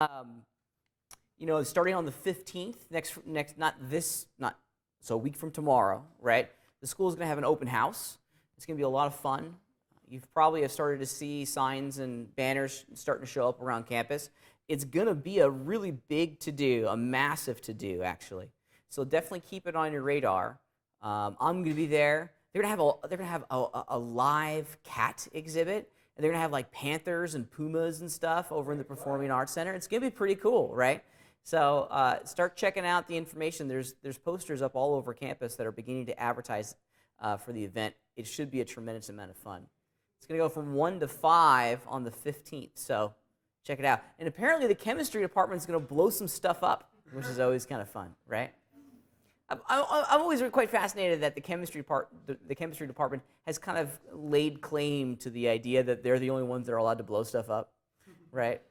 Um, Starting on the 15th, so a week from tomorrow, right? The school is going to have an open house. It's going to be a lot of fun. You've probably have started to see signs and banners starting to show up around campus. It's going to be a really big to-do, a massive to-do, actually. So definitely keep it on your radar. I'm going to be there. They're going to have a live cat exhibit, and they're going to have like panthers and pumas and stuff over in the Performing Arts Center. It's going to be pretty cool, right? So start checking out the information. There's posters up all over campus that are beginning to advertise for the event. It should be a tremendous amount of fun. It's going to go from 1 to 5 on the 15th, so check it out. And apparently the chemistry department is going to blow some stuff up, which is always kind of fun, right? I'm always quite fascinated that the chemistry department has kind of laid claim to the idea that they're the only ones that are allowed to blow stuff up, right?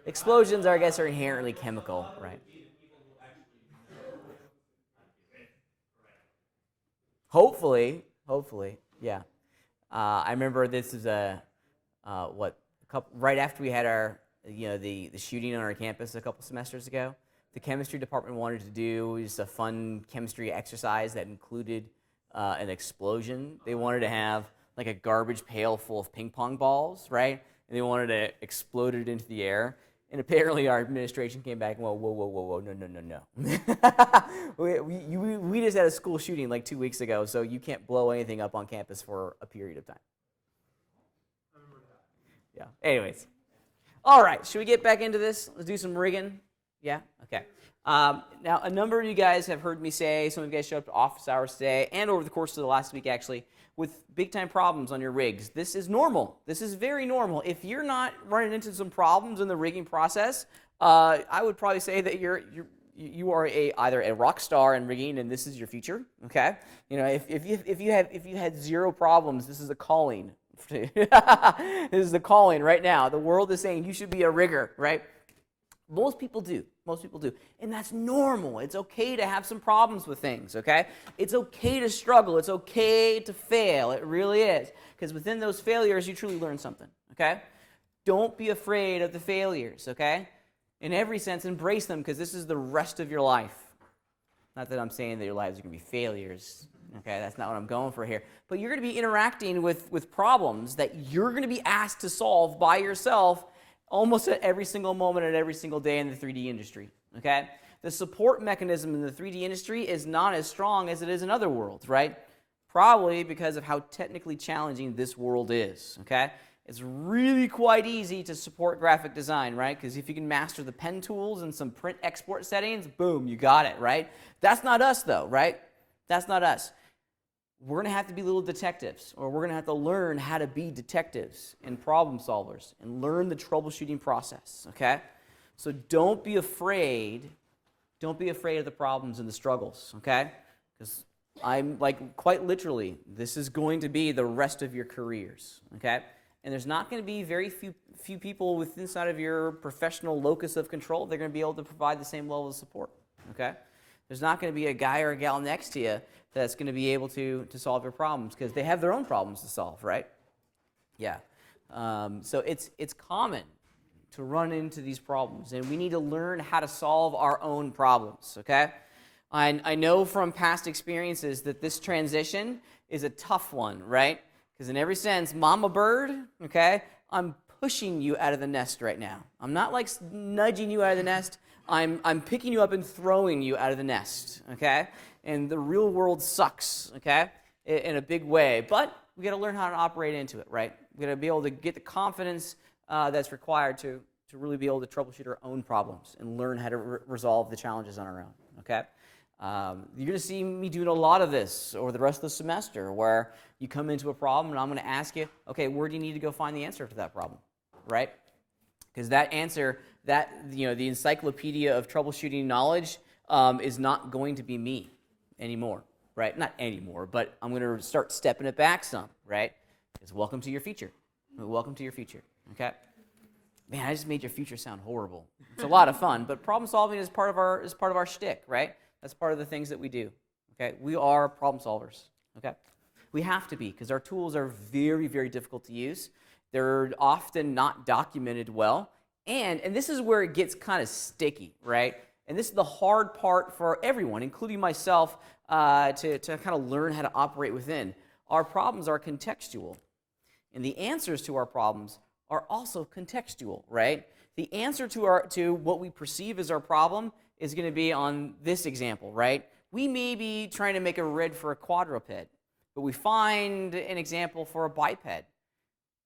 Explosions, I guess, are inherently chemical, right? Hopefully, yeah. I remember this is right after we had our, the shooting on our campus a couple semesters ago. The chemistry department wanted to do just a fun chemistry exercise that included an explosion. They wanted to have like a garbage pail full of ping pong balls, right? And they wanted to explode it into the air. And apparently our administration came back and went, whoa, no. we just had a school shooting like 2 weeks ago, so you can't blow anything up on campus for a period of time. Yeah, anyways. All right, should we get back into this? Let's do some rigging. Yeah? Okay. Now, a number of you guys have heard me say, some of you guys showed up to office hours today, and over the course of the last week, actually, with big-time problems on your rigs. This is normal. This is very normal. If you're not running into some problems in the rigging process, I would probably say that you are either a rock star in rigging, and this is your future. Okay? If you had zero problems, this is a calling. This is the calling right now. The world is saying you should be a rigger, right? Most people do. And that's normal. It's okay to have some problems with things, okay? It's okay to struggle. It's okay to fail. It really is. Because within those failures, you truly learn something, okay? Don't be afraid of the failures, okay? In every sense, embrace them, because this is the rest of your life. Not that I'm saying that your lives are going to be failures, okay? That's not what I'm going for here. But you're going to be interacting with problems that you're going to be asked to solve by yourself almost at every single moment and every single day in the 3D industry, okay? The support mechanism in the 3D industry is not as strong as it is in other worlds, right? Probably because of how technically challenging this world is, okay? It's really quite easy to support graphic design, right? Because if you can master the pen tools and some print export settings, boom, you got it, right? That's not us, though, right? That's not us. We're going to have to be little detectives, or we're going to have to learn how to be detectives and problem solvers and learn the troubleshooting process, okay? So don't be afraid. Don't be afraid of the problems and the struggles, okay? Because I'm like, quite literally, this is going to be the rest of your careers, okay? And there's not going to be very few people inside of your professional locus of control that are going to be able to provide the same level of support, okay? There's not going to be a guy or a gal next to you that's going to be able to solve your problems, because they have their own problems to solve, right? Yeah. So it's common to run into these problems, and we need to learn how to solve our own problems, okay? I know from past experiences that this transition is a tough one, right? Because in every sense, mama bird, okay, I'm pushing you out of the nest right now. I'm not like nudging you out of the nest. I'm picking you up and throwing you out of the nest, okay? And the real world sucks, okay, in a big way. But we got to learn how to operate into it, right? We got to be able to get the confidence that's required to really be able to troubleshoot our own problems and learn how to resolve the challenges on our own, okay? You're going to see me doing a lot of this over the rest of the semester, where you come into a problem and I'm going to ask you, okay, where do you need to go find the answer to that problem, right? Because that answer, the encyclopedia of troubleshooting knowledge is not going to be me anymore, right? Not anymore, but I'm going to start stepping it back some, right? Because welcome to your future. Welcome to your future, okay? Man, I just made your future sound horrible. It's a lot of fun, but problem solving is part of our shtick, right? That's part of the things that we do, okay? We are problem solvers, okay? We have to be, because our tools are very, very difficult to use. They're often not documented well, And this is where it gets kind of sticky, right? And this is the hard part for everyone, including myself, to kind of learn how to operate within. Our problems are contextual. And the answers to our problems are also contextual, right? The answer to what we perceive as our problem is going to be on this example, right? We may be trying to make a red for a quadruped, but we find an example for a biped.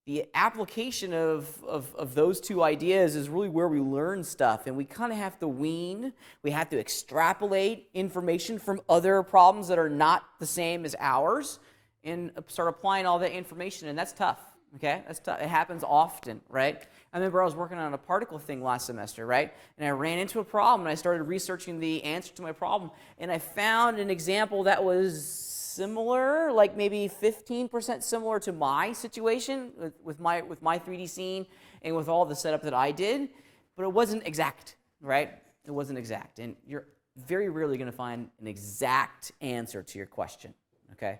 The application of those two ideas is really where we learn stuff, and we kind of have to wean. We have to extrapolate information from other problems that are not the same as ours and start applying all that information, and that's tough, okay? That's tough. It happens often, right? I remember I was working on a particle thing last semester, right? And I ran into a problem, and I started researching the answer to my problem, and I found an example that was similar, like maybe 15% similar to my situation with my 3D scene and with all the setup that I did, but it wasn't exact, right? It wasn't exact, and you're very rarely going to find an exact answer to your question, okay?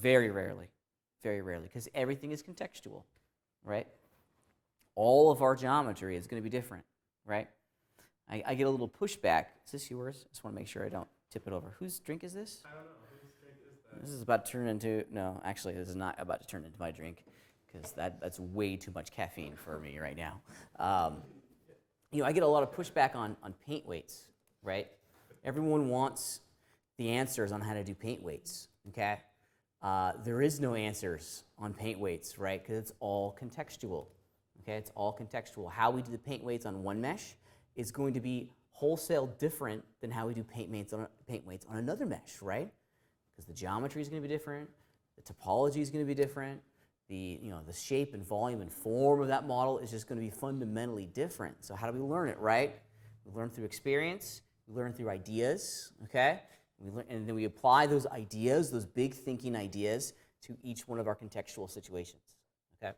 Very rarely, because everything is contextual, right? All of our geometry is going to be different, right? I get a little pushback. Is this yours? I just want to make sure I don't tip it over. Whose drink is this? I don't know. Whose drink is that? This is about to turn into, no, actually, this is not about to turn into my drink, because that's way too much caffeine for me right now. I get a lot of pushback on paint weights, right? Everyone wants the answers on how to do paint weights, okay? There is no answers on paint weights, right? Because it's all contextual, okay? It's all contextual. How we do the paint weights on one mesh is going to be wholesale different than how we do paint weights on another mesh, right? Because the geometry is going to be different, the topology is going to be different, the shape and volume and form of that model is just going to be fundamentally different. So how do we learn it, right? We learn through experience, we learn through ideas, okay? And then we apply those ideas, those big thinking ideas, to each one of our contextual situations, okay?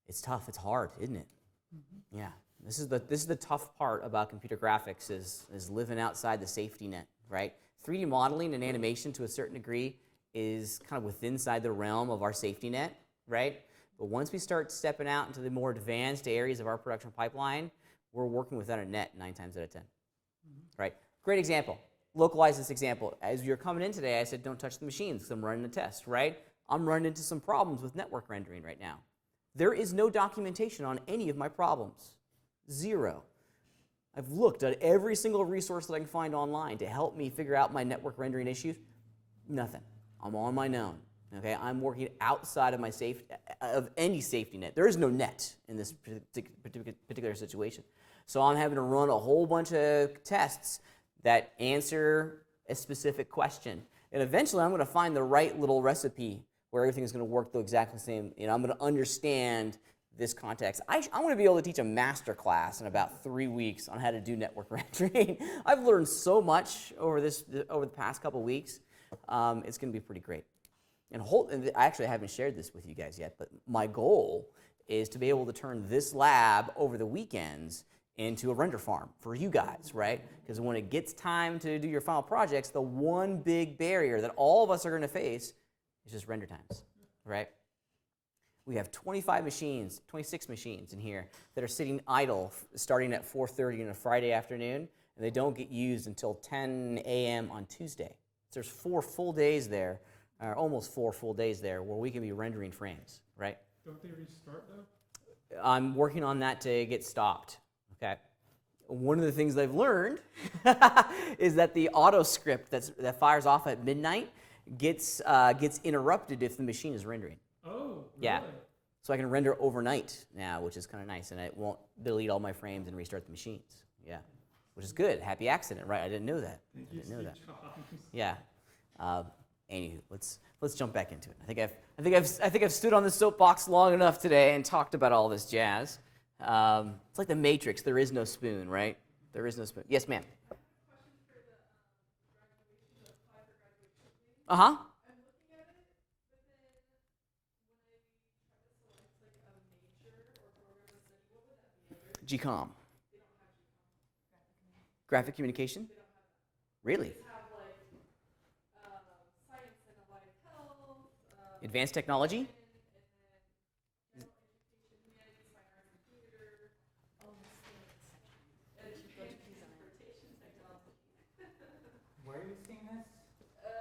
It's tough, it's hard, isn't it? Mm-hmm. Yeah, this is the tough part about computer graphics is living outside the safety net, right? 3D modeling and animation to a certain degree is kind of inside the realm of our safety net, right? But once we start stepping out into the more advanced areas of our production pipeline, we're working without a net 9 times out of 10, right? Great example. Localize this example. As you're coming in today, I said don't touch the machines because I'm running a test, right? I'm running into some problems with network rendering right now. There is no documentation on any of my problems. Zero. I've looked at every single resource that I can find online to help me figure out my network rendering issues. Nothing. I'm on my own. Okay, I'm working outside of any safety net. There is no net in this particular situation. So I'm having to run a whole bunch of tests that answer a specific question. And eventually I'm going to find the right little recipe where everything is going to work the exactly same. I'm going to understand this context. I want to be able to teach a master class in about 3 weeks on how to do network rendering. I've learned so much over the past couple weeks. It's going to be pretty great. And I actually haven't shared this with you guys yet, but my goal is to be able to turn this lab over the weekends into a render farm for you guys, right? Because when it gets time to do your final projects, the one big barrier that all of us are going to face is just render times, right? We have 26 machines in here that are sitting idle starting at 4:30 on a Friday afternoon, and they don't get used until 10 a.m. on Tuesday. So there's 4 full days there, or almost 4 full days there, where we can be rendering frames, right? Don't they restart though? I'm working on that to get stopped, okay? One of the things I've learned is that the auto script that fires off at midnight gets interrupted if the machine is rendering. Oh, really? Yeah. So I can render overnight now, which is kind of nice, and it won't delete all my frames and restart the machines. Yeah, which is good. Happy accident, right? I didn't know that. Thank you, Steve Jobs. Yeah. Anywho, let's jump back into it. I think I've stood on the soapbox long enough today and talked about all this jazz. It's like the Matrix. There is no spoon, right? There is no spoon. Yes, ma'am. Uh-huh. GCOM. Graphic communication? Really? Advanced technology?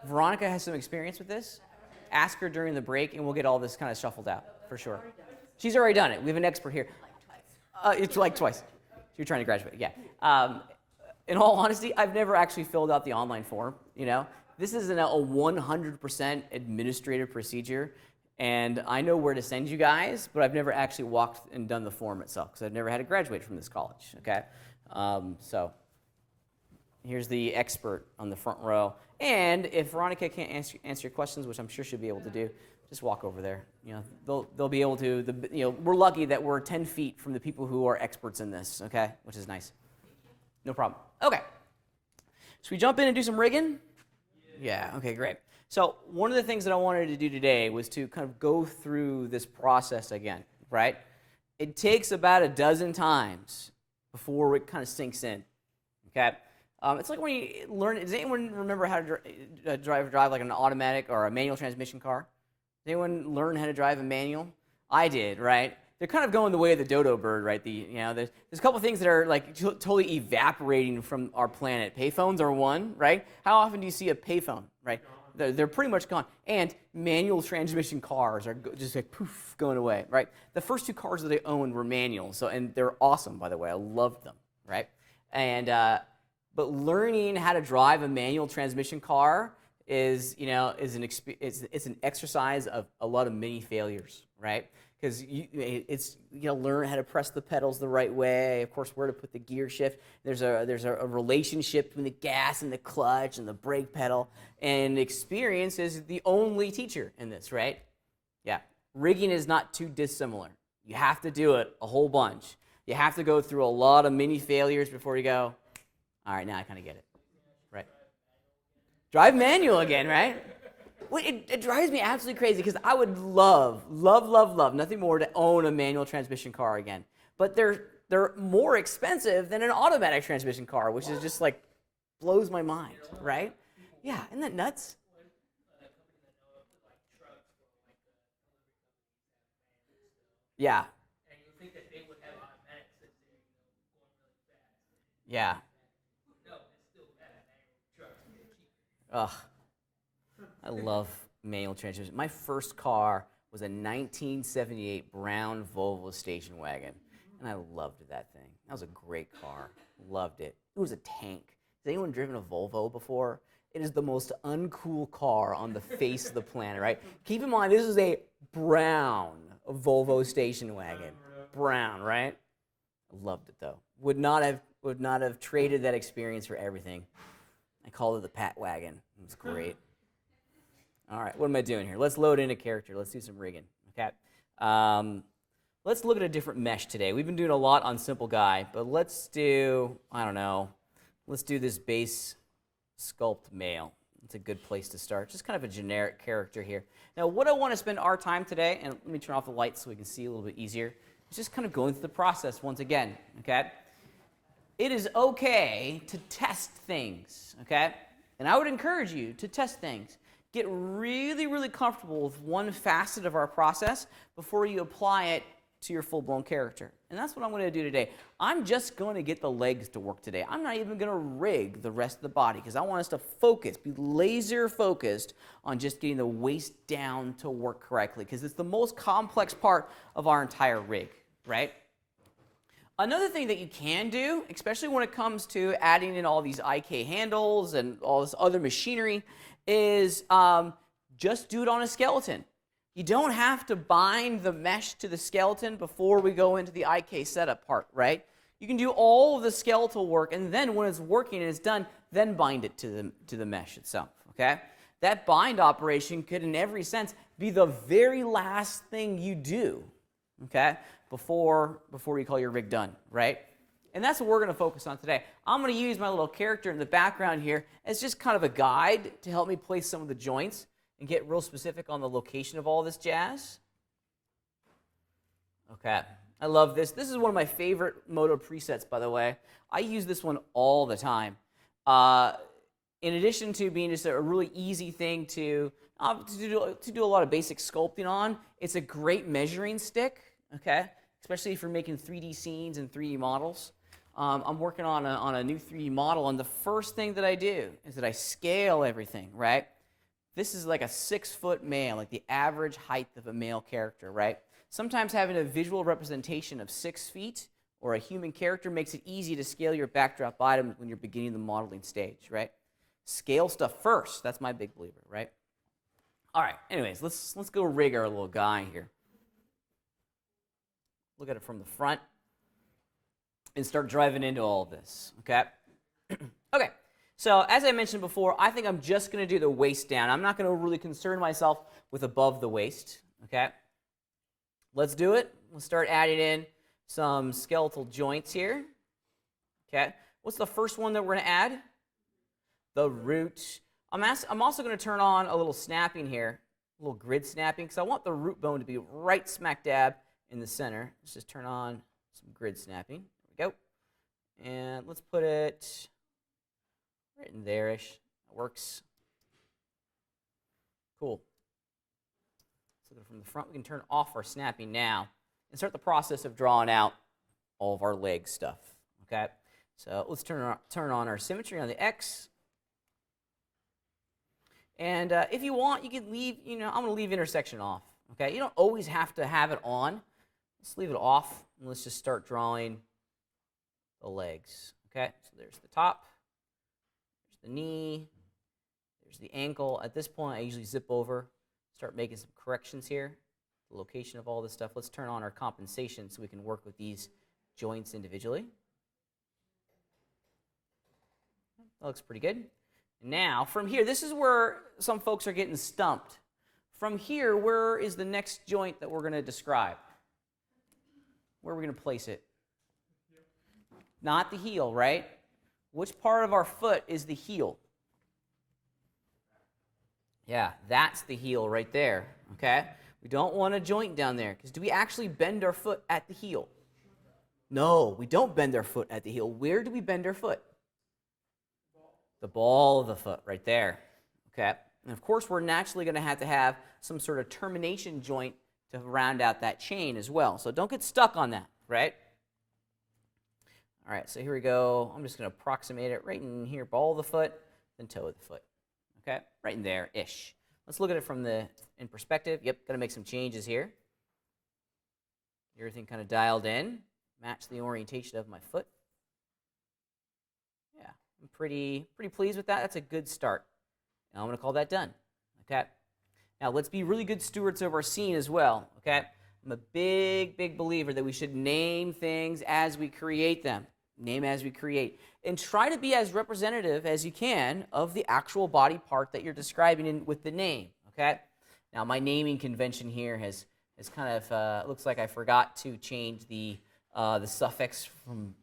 Veronica has some experience with this. Ask her during the break, and we'll get all this kind of shuffled out, for sure. She's already done it. We have an expert here. It's like twice. You're trying to graduate, yeah. In all honesty, I've never actually filled out the online form, This is a 100% administrative procedure, and I know where to send you guys, but I've never actually walked and done the form itself, because I've never had to graduate from this college, okay? So here's the expert on the front row. And if Veronica can't answer your questions, which I'm sure she'll be able to do, just walk over there. They'll be able to. We're lucky that we're 10 feet from the people who are experts in this, okay? Which is nice. No problem. Okay. Should we jump in and do some rigging? Yeah, okay, great. So one of the things that I wanted to do today was to kind of go through this process again, right? It takes about a dozen times before it kind of sinks in, okay? It's like when you learn. Does anyone remember how to drive like an automatic or a manual transmission car? Does anyone learn how to drive a manual? I did, right? They're kind of going the way of the dodo bird, right? There's a couple things that are like totally evaporating from our planet. Payphones are one, right? How often do you see a payphone, right? They're pretty much gone. And manual transmission cars are just like poof, going away, right? The first two cars that I owned were manual, and they're awesome, by the way. I loved them, right? But learning how to drive a manual transmission car is an exercise of a lot of mini failures, right? Because you learn how to press the pedals the right way. Of course, where to put the gear shift. There's a relationship between the gas and the clutch and the brake pedal. And experience is the only teacher in this, right? Yeah. Rigging is not too dissimilar. You have to do it a whole bunch. You have to go through a lot of mini failures before you go, all right, now I kind of get it, right? Drive manual again, right? Well, it drives me absolutely crazy because I would love nothing more to own a manual transmission car again. But they're more expensive than an automatic transmission car, which is just like blows my mind, right? Yeah, isn't that nuts? Yeah. And you think that they would have automatics since they're going really fast. Yeah. No, it's still bad. Manual trucks get cheaper. Ugh. I love manual transmission. My first car was a 1978 brown Volvo station wagon, and I loved that thing. That was a great car. Loved it. It was a tank. Has anyone driven a Volvo before? It is the most uncool car on the face of the planet, right? Keep in mind, this is a brown Volvo station wagon. Brown, right? Loved it though. Would not have traded that experience for everything. I called it the Pat Wagon. It was great. All right, what am I doing here? Let's load in a character. Let's do some rigging, okay? Let's look at a different mesh today. We've been doing a lot on Simple Guy, but let's do, let's do this base sculpt male. It's a good place to start. Just kind of a generic character here. Now, what I want to spend our time today, and let me turn off the lights so we can see a little bit easier, is just kind of going through the process once again, okay? It is okay to test things, okay? And I would encourage you to test things. Get really, really comfortable with one facet of our process before you apply it to your full-blown character. And that's what I'm going to do today. I'm just going to get the legs to work today. I'm not even going to rig the rest of the body because I want us to focus, be laser focused on just getting the waist down to work correctly because it's the most complex part of our entire rig, right? Another thing that you can do, especially when it comes to adding in all these IK handles and all this other machinery, is just do it on a skeleton. You don't have to bind the mesh to the skeleton before we go into the IK setup part, right? You can do all of the skeletal work, and then when it's working and it's done, then bind it to the mesh itself, okay? That bind operation could, in every sense, be the very last thing you do, okay, before you call your rig done, right? And that's what we're going to focus on today. I'm going to use my little character in the background here as just kind of a guide to help me place some of the joints and get real specific on the location of all this jazz. Okay, I love this. This is one of my favorite Moto presets, by the way. I use this one all the time. In addition to being just a really easy thing to do a lot of basic sculpting on, it's a great measuring stick, okay? Especially if you're making 3D scenes and 3D models. I'm working on a new 3D model, and the first thing that I do is that I scale everything, right? this is like a 6-foot male, like the average height of a male character, right? Sometimes having a visual representation of 6 feet or a human character makes it easy to scale your backdrop items when you're beginning the modeling stage, right? Scale stuff first. That's my big believer, right? All right, anyways, let's go rig our little guy here. Look at it from the front and start driving into all of this, okay? Okay, so as I mentioned before, I think I'm just going to do the waist down. I'm not going to really concern myself with above the waist, okay? Let's do it. We'll start adding in some skeletal joints here, okay? What's the first one that we're going to add? The root. I'm also going to turn on a little snapping here, a little grid snapping, because I want the root bone to be right smack dab in the center. Let's just turn on some grid snapping. There we go. And let's put it right in there-ish. That works. Cool. Let's look at it from the front. We can turn off our snapping now and start the process of drawing out all of our leg stuff. Okay? So let's turn on our symmetry on the X. And if you want, you can leave, I'm going to leave intersection off. Okay? You don't always have to have it on. Let's leave it off, and let's just start drawing the legs. Okay? So there's the top, there's the knee, there's the ankle. At this point, I usually zip over, start making some corrections here, the location of all this stuff. Let's turn on our compensation so we can work with these joints individually. That looks pretty good. Now, from here, this is where some folks are getting stumped. From here, where is the next joint that we're going to describe? Where are we going to place it? Not the heel, right? Which part of our foot is the heel? Yeah, that's the heel right there, okay? We don't want a joint down there, because do we actually bend our foot at the heel? No, we don't bend our foot at the heel. Where do we bend our foot? The ball of the foot right there, okay? And of course, we're naturally going to have some sort of termination joint to round out that chain as well. So don't get stuck on that, right? All right, so here we go. I'm just going to approximate it right in here, ball of the foot, then toe of the foot, okay? Right in there-ish. Let's look at it from in perspective. Yep, got to make some changes here. Everything kind of dialed in. Match the orientation of my foot. Yeah, I'm pretty pleased with that. That's a good start. Now I'm going to call that done, okay? Now let's be really good stewards of our scene as well, okay? I'm a big believer that we should name things as we create them. Name as we create. And try to be as representative as you can of the actual body part that you're describing with the name, okay? Now my naming convention here has kind of, looks like I forgot to change the suffix from,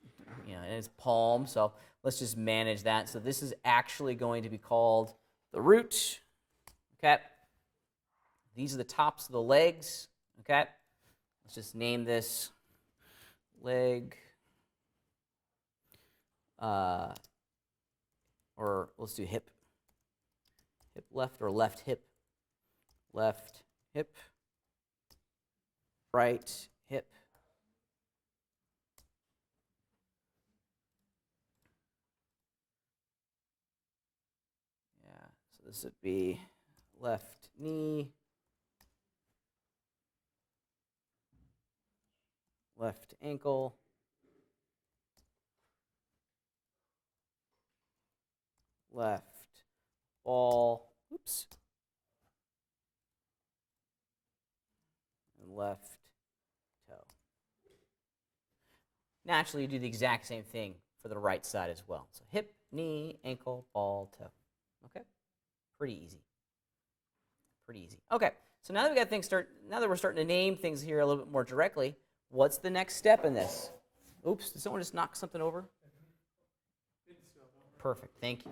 in its palm, so let's just manage that. So this is actually going to be called the root, okay? These are the tops of the legs, okay? Let's just name this leg, or let's do hip. Hip left or left hip. Left hip. Right hip. Yeah, so this would be left knee. Left ankle, left ball, oops, and left toe. Naturally, you do the exact same thing for the right side as well. So hip, knee, ankle, ball, toe. Okay? Pretty easy. Pretty easy. Okay, so now that we got things now that we're starting to name things here a little bit more directly, what's the next step in this? Oops, did someone just knock something over? Perfect, thank you.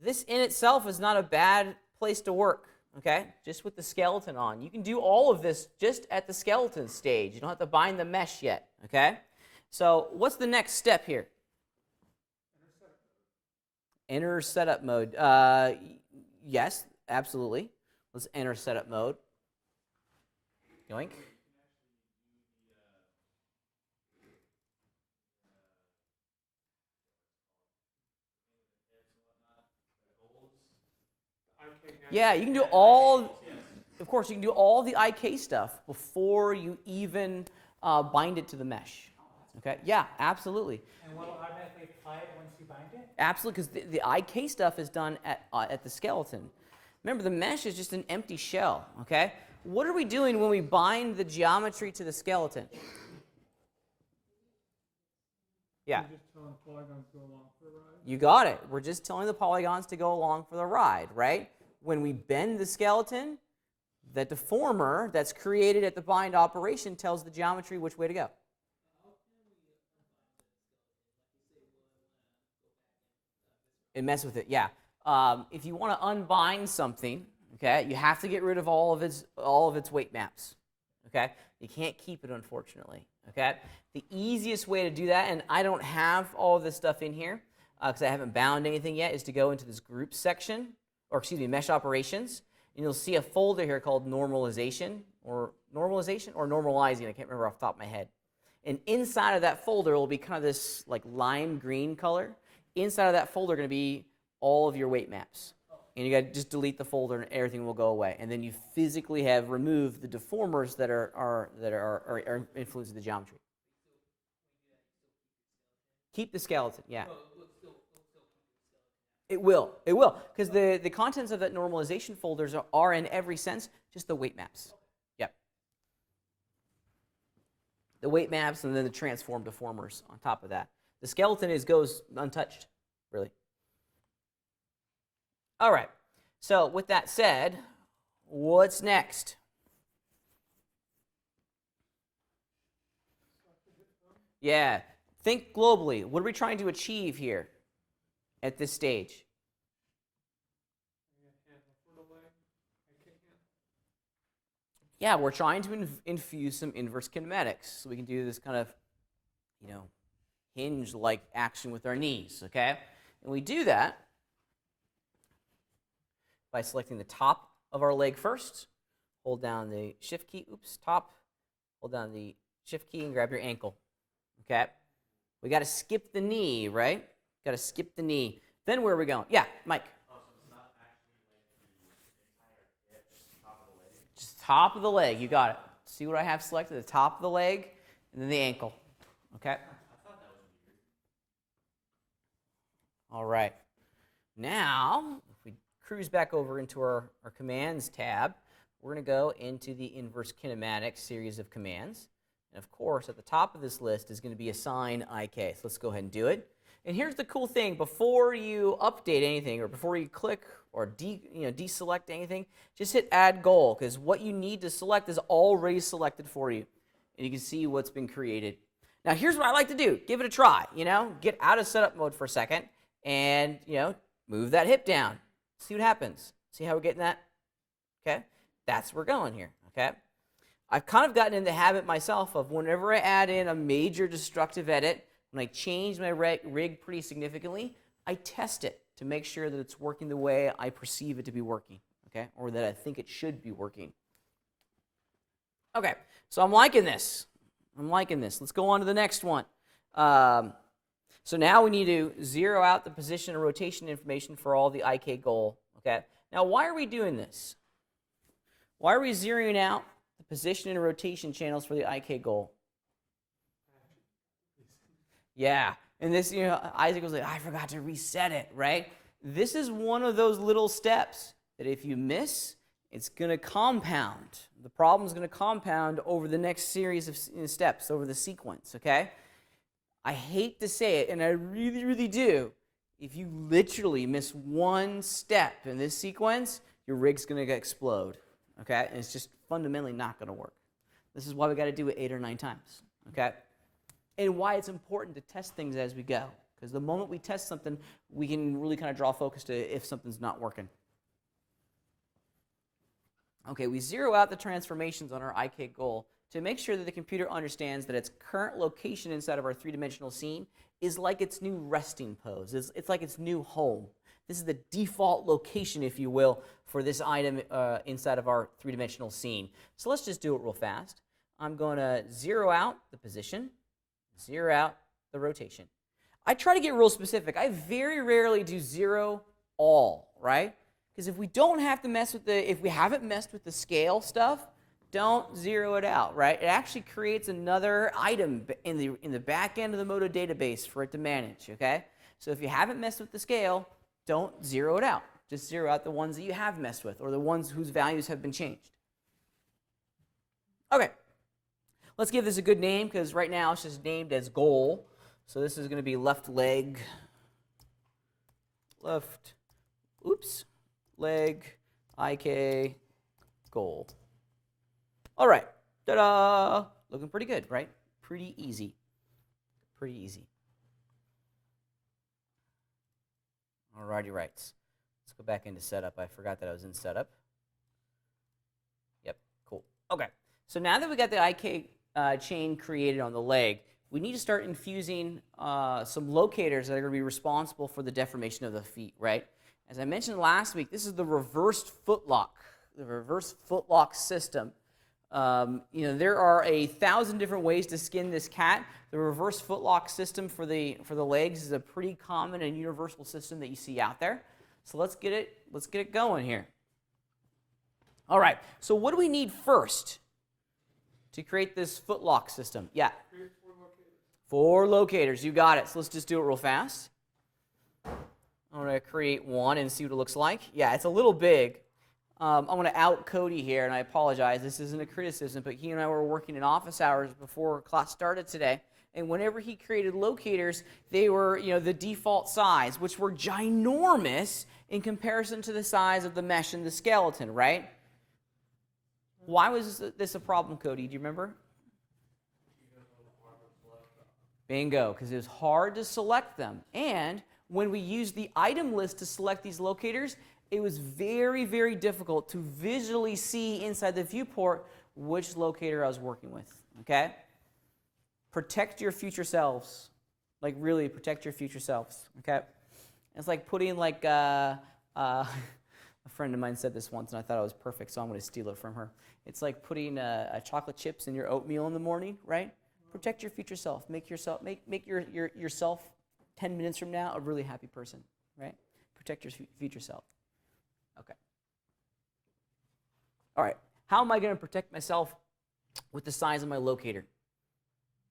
This in itself is not a bad place to work, okay? Just with the skeleton on. You can do all of this just at the skeleton stage. You don't have to bind the mesh yet, okay? So what's the next step here? Enter setup mode. Yes, absolutely. Let's enter setup mode. Yoink. Yeah, you can do all, of course, you can do all the IK stuff before you even bind it to the mesh. Okay, yeah, absolutely. And will it automatically apply it once you bind it? Absolutely, because the IK stuff is done at the skeleton. Remember, the mesh is just an empty shell, okay? What are we doing when we bind the geometry to the skeleton? Yeah. You're just telling polygons to go along for a ride. You got it. We're just telling the polygons to go along for the ride, right? When we bend the skeleton, the deformer that's created at the bind operation tells the geometry which way to go. And mess with it, yeah. If you want to unbind something, okay, you have to get rid of all of its weight maps, okay? You can't keep it, unfortunately, okay? The easiest way to do that, and I don't have all of this stuff in here because I haven't bound anything yet, is to go into this group section, or excuse me, mesh operations, and you'll see a folder here called normalization or normalizing. I can't remember off the top of my head. And inside of that folder will be kind of this like lime green color. Inside of that folder are going to be all of your weight maps. And you got to just delete the folder and everything will go away. And then you physically have removed the deformers that are influencing the geometry. Keep the skeleton, yeah. It will, because the contents of that normalization folders are in every sense just the weight maps. Yep. The weight maps and then the transform deformers on top of that. The skeleton goes untouched, really. All right, so with that said, what's next? Yeah, think globally. What are we trying to achieve here at this stage? Yeah, we're trying to infuse some inverse kinematics. So we can do this kind of, hinge-like action with our knees, okay? And we do that by selecting the top of our leg first, hold down the shift key, top, hold down the shift key and grab your ankle, okay? We got to skip the knee, right? Got to skip the knee. Then where are we going? Yeah, Mike. Oh, so it's not actually like the entire hip, just top of the leg? Just top of the leg, you got it. See what I have selected? The top of the leg and then the ankle, okay? All right. Now, if we cruise back over into our commands tab, we're going to go into the inverse kinematics series of commands. And of course, at the top of this list is going to be assign IK. So let's go ahead and do it. And here's the cool thing. Before you update anything or before you click or deselect anything, just hit add goal because what you need to select is already selected for you. And you can see what's been created. Now, here's what I like to do. Give it a try, Get out of setup mode for a second. And, move that hip down. See what happens. See how we're getting that? Okay? That's where we're going here, okay? I've kind of gotten in the habit myself of whenever I add in a major destructive edit, when I change my rig pretty significantly, I test it to make sure that it's working the way I perceive it to be working, okay? Or that I think it should be working. Okay, so I'm liking this. Let's go on to the next one. So now we need to zero out the position and rotation information for all the IK goal, okay? Now, why are we doing this? Why are we zeroing out the position and rotation channels for the IK goal? Yeah, and this, Isaac was like, I forgot to reset it, right? This is one of those little steps that if you miss, it's going to compound. The problem is going to compound over the next series of steps, over the sequence, okay? I hate to say it, and I really, really do. If you literally miss one step in this sequence, your rig's going to explode, okay? And it's just fundamentally not going to work. This is why we got to do it 8 or 9 times, okay? And why it's important to test things as we go. Because the moment we test something, we can really kind of draw focus to if something's not working. Okay, we zero out the transformations on our IK goal to make sure that the computer understands that its current location inside of our three-dimensional scene is like its new resting pose. It's like its new home. This is the default location, if you will, for this item inside of our three-dimensional scene. So let's just do it real fast. I'm going to zero out the position, zero out the rotation. I try to get real specific. I very rarely do zero all, right? Because if we don't have to mess with if we haven't messed with the scale stuff, don't zero it out, right? It actually creates another item in the back end of the Modo database for it to manage, okay? So if you haven't messed with the scale, don't zero it out. Just zero out the ones that you have messed with or the ones whose values have been changed. Okay, let's give this a good name because right now it's just named as goal. So this is going to be left leg, leg, IK, goal. All right, ta-da! Looking pretty good, right? Pretty easy. Pretty easy. Alrighty, rights. Let's go back into setup. I forgot that I was in setup. Yep, cool. Okay, so now that we got the IK chain created on the leg, we need to start infusing some locators that are going to be responsible for the deformation of the feet, right? As I mentioned last week, this is the reversed footlock, system. There are 1,000 different ways to skin this cat. The reverse footlock system for the legs is a pretty common and universal system that you see out there. So let's get it going here. All right. So what do we need first to create this footlock system? Yeah. Create 4 locators. 4 locators. You got it. So let's just do it real fast. I'm going to create one and see what it looks like. Yeah, it's a little big. I'm going to out Cody here, and I apologize. This isn't a criticism, but he and I were working in office hours before class started today. And whenever he created locators, they were, the default size, which were ginormous in comparison to the size of the mesh and the skeleton, right? Why was this a problem, Cody? Do you remember? Bingo, because it was hard to select them. And when we used the item list to select these locators, it was very, very difficult to visually see inside the viewport which locator I was working with, okay? Protect your future selves. Like, really, protect your future selves, okay? It's like putting, a friend of mine said this once, and I thought it was perfect, so I'm going to steal it from her. It's like putting chocolate chips in your oatmeal in the morning, right? Protect your future self. Make yourself 10 minutes from now a really happy person, right? Protect your future self. Okay. All right. How am I going to protect myself with the size of my locator?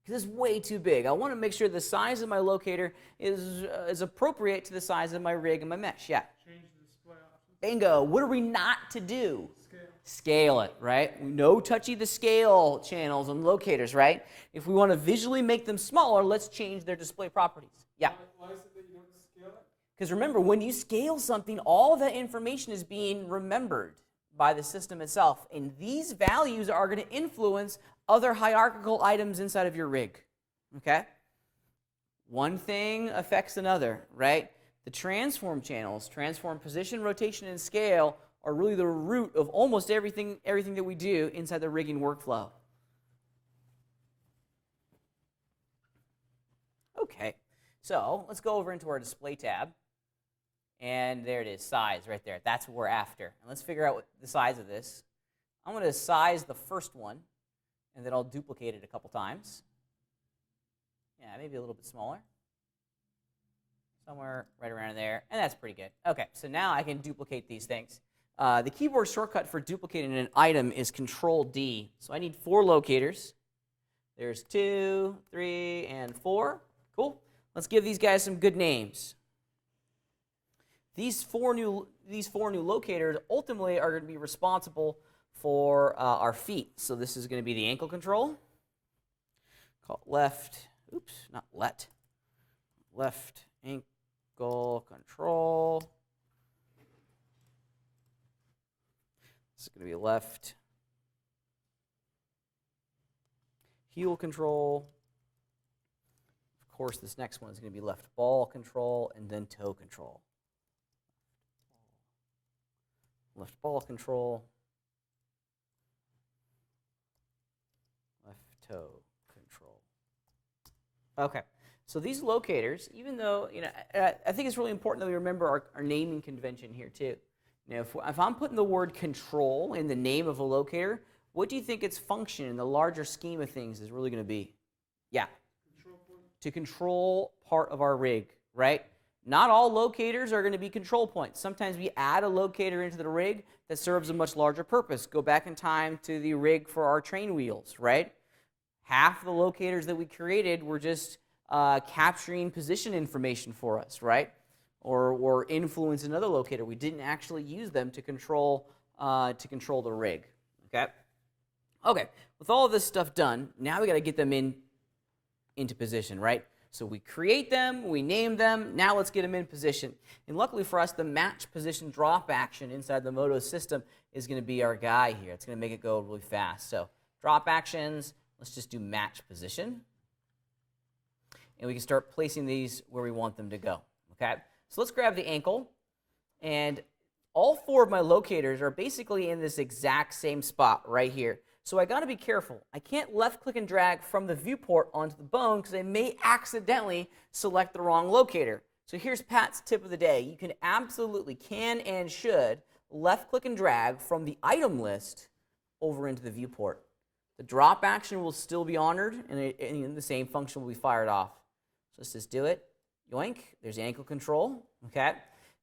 Because it's way too big. I want to make sure the size of my locator is appropriate to the size of my rig and my mesh. Yeah. Change the display options. Bingo. What are we not to do? Scale. Scale it, right? No touchy the scale channels and locators, right? If we want to visually make them smaller, let's change their display properties. Yeah. Why is it that you don't scale it? Because remember, when you scale something, all of that information is being remembered by the system itself. And these values are going to influence other hierarchical items inside of your rig. Okay? One thing affects another, right? The transform channels, transform position, rotation, and scale are really the root of almost everything that we do inside the rigging workflow. Okay, so let's go over into our display tab. And there it is, size right there. That's what we're after. And let's figure out what the size of this. I'm going to size the first one, and then I'll duplicate it a couple times. Yeah, maybe a little bit smaller. Somewhere right around there. And that's pretty good. Okay, so now I can duplicate these things. The keyboard shortcut for duplicating an item is Control-D. So I need 4 locators. There's 2, 3, and 4. Cool. Let's give these guys some good names. These four new locators ultimately are going to be responsible for our feet. So this is going to be the ankle control. Call it left. Oops, not let. Left ankle control. This is going to be left heel control. Of course, this next one is going to be left ball control and then toe control. Left ball control, left toe control. Okay, so these locators, even though, I think it's really important that we remember our naming convention here too. If I'm putting the word control in the name of a locator, what do you think its function in the larger scheme of things is really going to be? Yeah. To control part of our rig, right? Not all locators are going to be control points. Sometimes we add a locator into the rig that serves a much larger purpose. Go back in time to the rig for our train wheels, right? Half the locators that we created were just capturing position information for us, right? Or influence another locator. We didn't actually use them to control the rig. Okay. Okay. With all of this stuff done, now we got to get them into position, right? So we create them, we name them. Now let's get them in position. And luckily for us, the match position drop action inside the Moto system is going to be our guy here. It's going to make it go really fast. So drop actions. Let's just do match position. And we can start placing these where we want them to go. Okay. So let's grab the ankle, and all 4 of my locators are basically in this exact same spot right here. So I got to be careful. I can't left click and drag from the viewport onto the bone because I may accidentally select the wrong locator. So here's Pat's tip of the day. You can absolutely, can and should, left click and drag from the item list over into the viewport. The drop action will still be honored, and the same function will be fired off. So let's just do it. Yoink, there's ankle control, okay?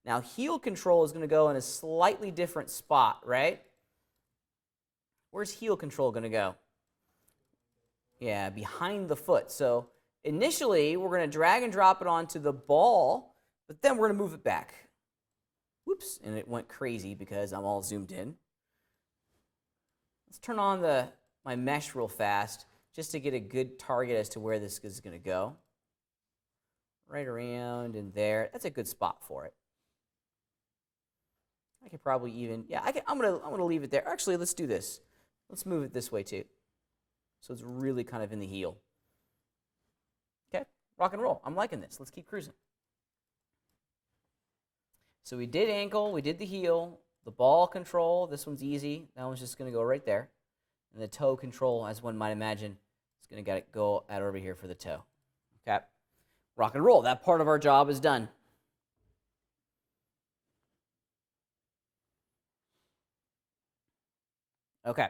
Now heel control is going to go in a slightly different spot, right? Where's heel control going to go? Yeah, behind the foot. So initially, we're going to drag and drop it onto the ball, but then we're going to move it back. Whoops, and it went crazy because I'm all zoomed in. Let's turn on my mesh real fast just to get a good target as to where this is going to go. Right around in there. That's a good spot for it. I could probably even, yeah, I'm gonna leave it there. Actually, let's do this. Let's move it this way too. So it's really kind of in the heel. Okay, rock and roll. I'm liking this. Let's keep cruising. So we did ankle, we did the heel, the ball control. This one's easy. That one's just gonna go right there. And the toe control, as one might imagine, is gonna go out over here for the toe. Okay. Rock and roll. That part of our job is done. Okay,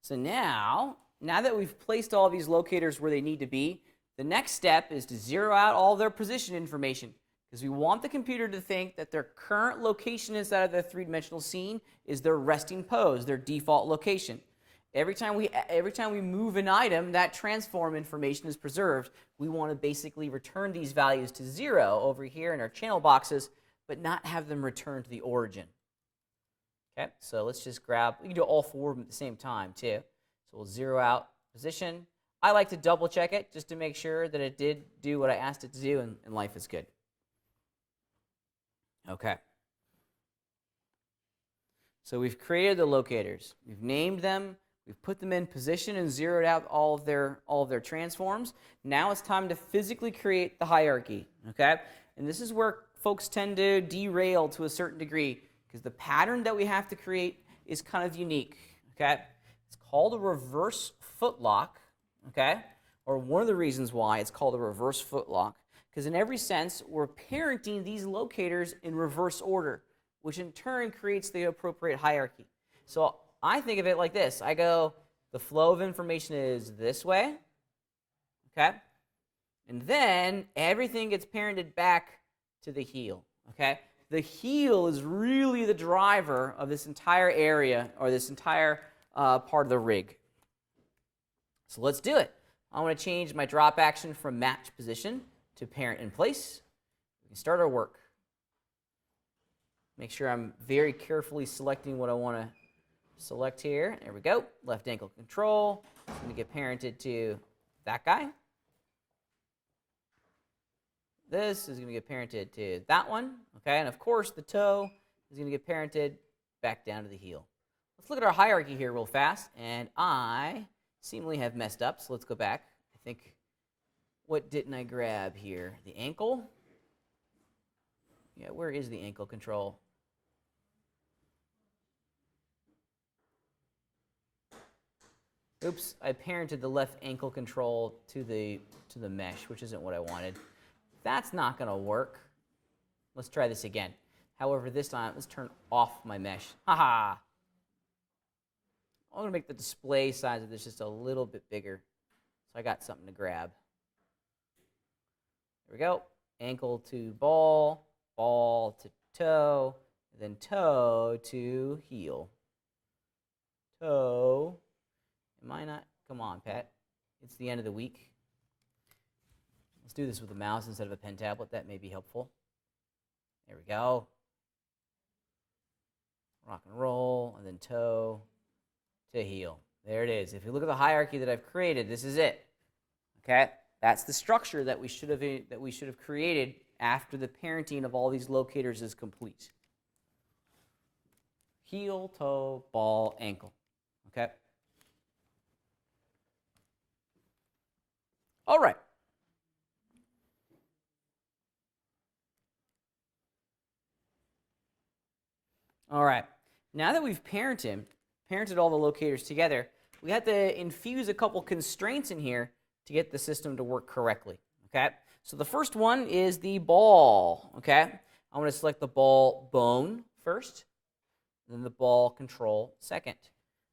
so now that we've placed all these locators where they need to be, the next step is to zero out all their position information, because we want the computer to think that their current location inside of the three-dimensional scene is their resting pose, their default location. Every time we move an item, that transform information is preserved. We want to basically return these values to 0 over here in our channel boxes, but not have them return to the origin. Okay, so let's just grab, we can do all 4 of them at the same time too. So we'll zero out position. I like to double check it just to make sure that it did do what I asked it to do, and life is good. Okay. So we've created the locators. We've named them. We've put them in position and zeroed out all of their transforms. Now it's time to physically create the hierarchy, okay? And this is where folks tend to derail to a certain degree, because the pattern that we have to create is kind of unique, okay? It's called a reverse footlock, okay? Or one of the reasons why it's called a reverse footlock, because in every sense, we're parenting these locators in reverse order, which in turn creates the appropriate hierarchy. So I think of it like this. I go, the flow of information is this way, okay? And then everything gets parented back to the heel, okay? The heel is really the driver of this entire area, or this entire part of the rig. So let's do it. I want to change my drop action from match position to parent in place. We can start our work. Make sure I'm very carefully selecting what I want to select here. There we go. Left ankle control. It's going to get parented to that guy. This is going to get parented to that one. Okay, and of course the toe is going to get parented back down to the heel. Let's look at our hierarchy here real fast. And I seemingly have messed up, so let's go back. I think, what didn't I grab here? The ankle? Yeah, where is the ankle control? Oops, I parented the left ankle control to the mesh, which isn't what I wanted. That's not going to work. Let's try this again. However, this time, let's turn off my mesh. Haha! I'm going to make the display size of this just a little bit bigger, so I got something to grab. There we go. Ankle to ball. ball to toe, then toe to heel. Toe. Am I not? Come on, Pat. It's the end of the week. Let's do this with a mouse instead of a pen tablet. That may be helpful. There we go. Rock and roll, and then toe to heel. There it is. If you look at the hierarchy that I've created, this is it. Okay? That's the structure that we should have created after the parenting of all these locators is complete. Heel, toe, ball, ankle. Okay? All right. All right. Now that we've parented all the locators together, we have to infuse a couple constraints in here to get the system to work correctly. Okay? So the first one is the ball. Okay? I'm going to select the ball bone first, then the ball control second.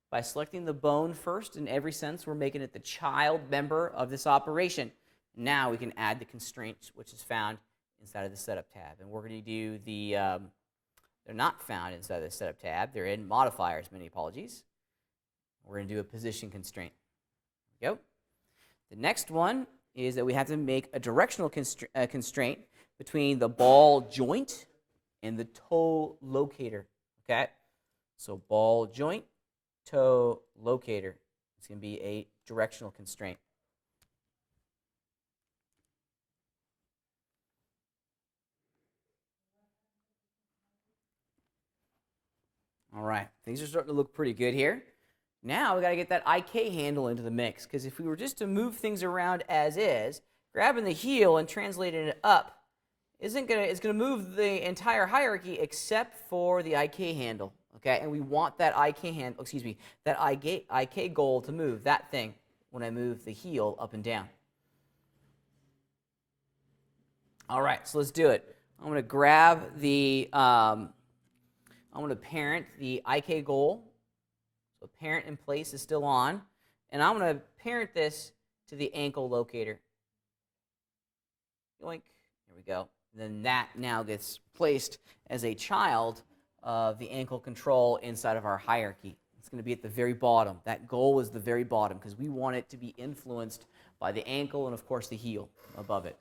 By selecting the bone first, in every sense, we're making it the child member of this operation. Now we can add the constraints, which is found inside of the Setup tab. And we're going to do the, they're not found inside of the Setup tab. They're in modifiers, many apologies. We're going to do a position constraint. There we go. The next one is that we have to make a directional constraint between the ball joint and the toe locator. Okay? So ball joint, toe locator. It's going to be a directional constraint. All right, things are starting to look pretty good here. Now we got to get that IK handle into the mix, because if we were just to move things around as is, grabbing the heel and translating it up it's going to move the entire hierarchy except for the IK handle. Okay, and we want that IK handle, that IK goal to move, that thing, when I move the heel up and down. All right, so let's do it. I'm going to grab the, I'm going to parent the IK goal. So parent in place is still on. And I'm going to parent this to the ankle locator. Yoink. There we go. And then that now gets placed as a child of the ankle control inside of our hierarchy. It's going to be at the very bottom. That goal is the very bottom because we want it to be influenced by the ankle and, of course, the heel above it.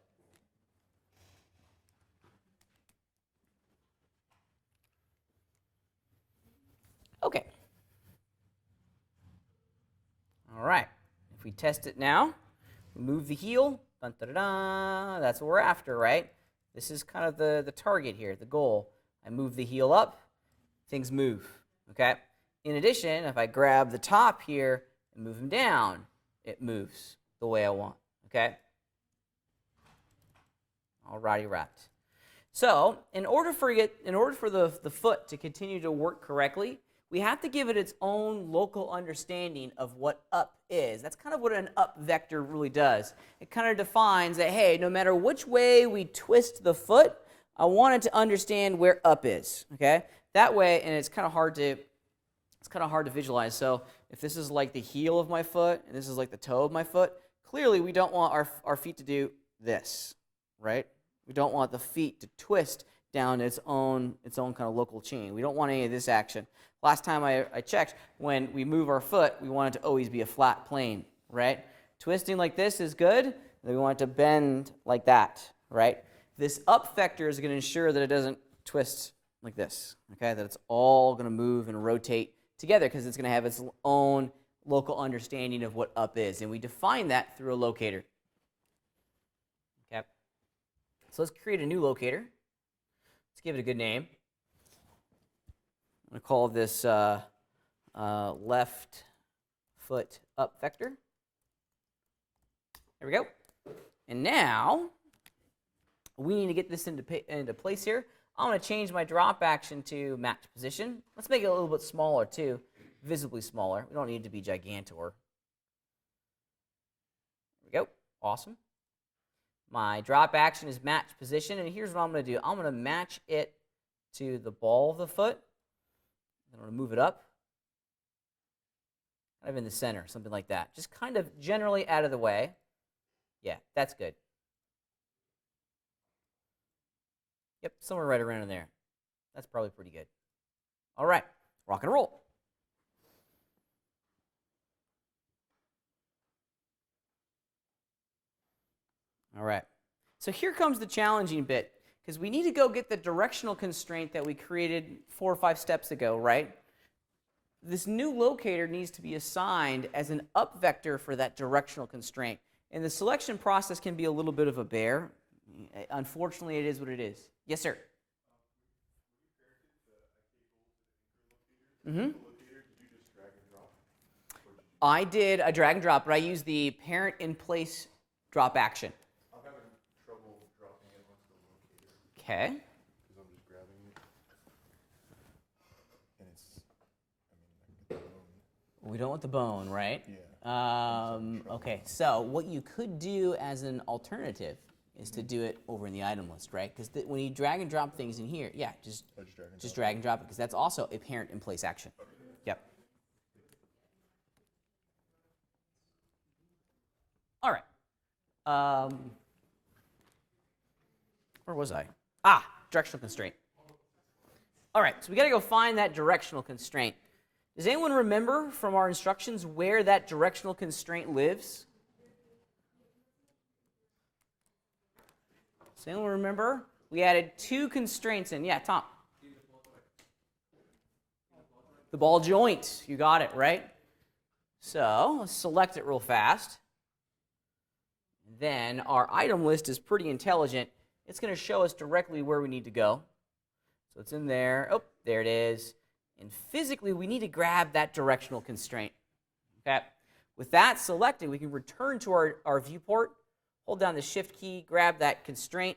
Okay. All right. If we test it now, we move the heel. Dun, dun, dun, dun, that's what we're after, right? This is kind of the target here, the goal. I move the heel up, things move, okay? In addition, if I grab the top here and move them down, it moves the way I want, okay? Alrighty, wrapped. So, in order for the foot to continue to work correctly, we have to give it its own local understanding of what up is. That's kind of what an up vector really does. It kind of defines that, hey, no matter which way we twist the foot, I want it to understand where up is. Okay? That way, and it's kind of hard to visualize. So if this is like the heel of my foot and this is like the toe of my foot, clearly we don't want our feet to do this, right? We don't want the feet to twist down its own kind of local chain. We don't want any of this action. Last time I checked, when we move our foot, we want it to always be a flat plane, right? Twisting like this is good, and we want it to bend like that, right? This up vector is going to ensure that it doesn't twist like this, okay? That it's all going to move and rotate together because it's going to have its own local understanding of what up is, and we define that through a locator. Okay? So let's create a new locator. Let's give it a good name. I'm going to call this left foot up vector. There we go. And now we need to get this into place here. I'm going to change my drop action to match position. Let's make it a little bit smaller too, visibly smaller. We don't need it to be gigantor. There we go. Awesome. My drop action is match position, and here's what I'm going to do. I'm going to match it to the ball of the foot. I'm going to move it up, kind of in the center, something like that. Just kind of generally out of the way. Yeah, that's good. Yep, somewhere right around in there. That's probably pretty good. All right, rock and roll. All right, so here comes the challenging bit, because we need to go get the directional constraint that we created 4 or 5 steps ago, right? This new locator needs to be assigned as an up vector for that directional constraint. And the selection process can be a little bit of a bear. Unfortunately, it is what it is. Yes, sir? Mm-hmm. I did a drag and drop, but I used the parent in place drop action. I'm having trouble dropping it onto the locator Okay. because I'm just grabbing it. And it's, I mean, I get the bone. We don't want the bone, right? Yeah. Okay, so what you could do as an alternative is to do it over in the item list, right? Because when you drag and drop things in here, yeah, just drag and drop it, because that's also a parent in place action. Yep. All right. Where was I? Directional constraint. All right, so we got to go find that directional constraint. Does anyone remember from our instructions where that directional constraint lives? Does anyone remember? We added 2 constraints in. Yeah, Tom. The ball joint. You got it, right? So let's select it real fast. Then our item list is pretty intelligent. It's going to show us directly where we need to go. So it's in there. Oh, there it is. And physically, we need to grab that directional constraint. Okay. With that selected, we can return to our viewport, hold down the Shift key, grab that constraint,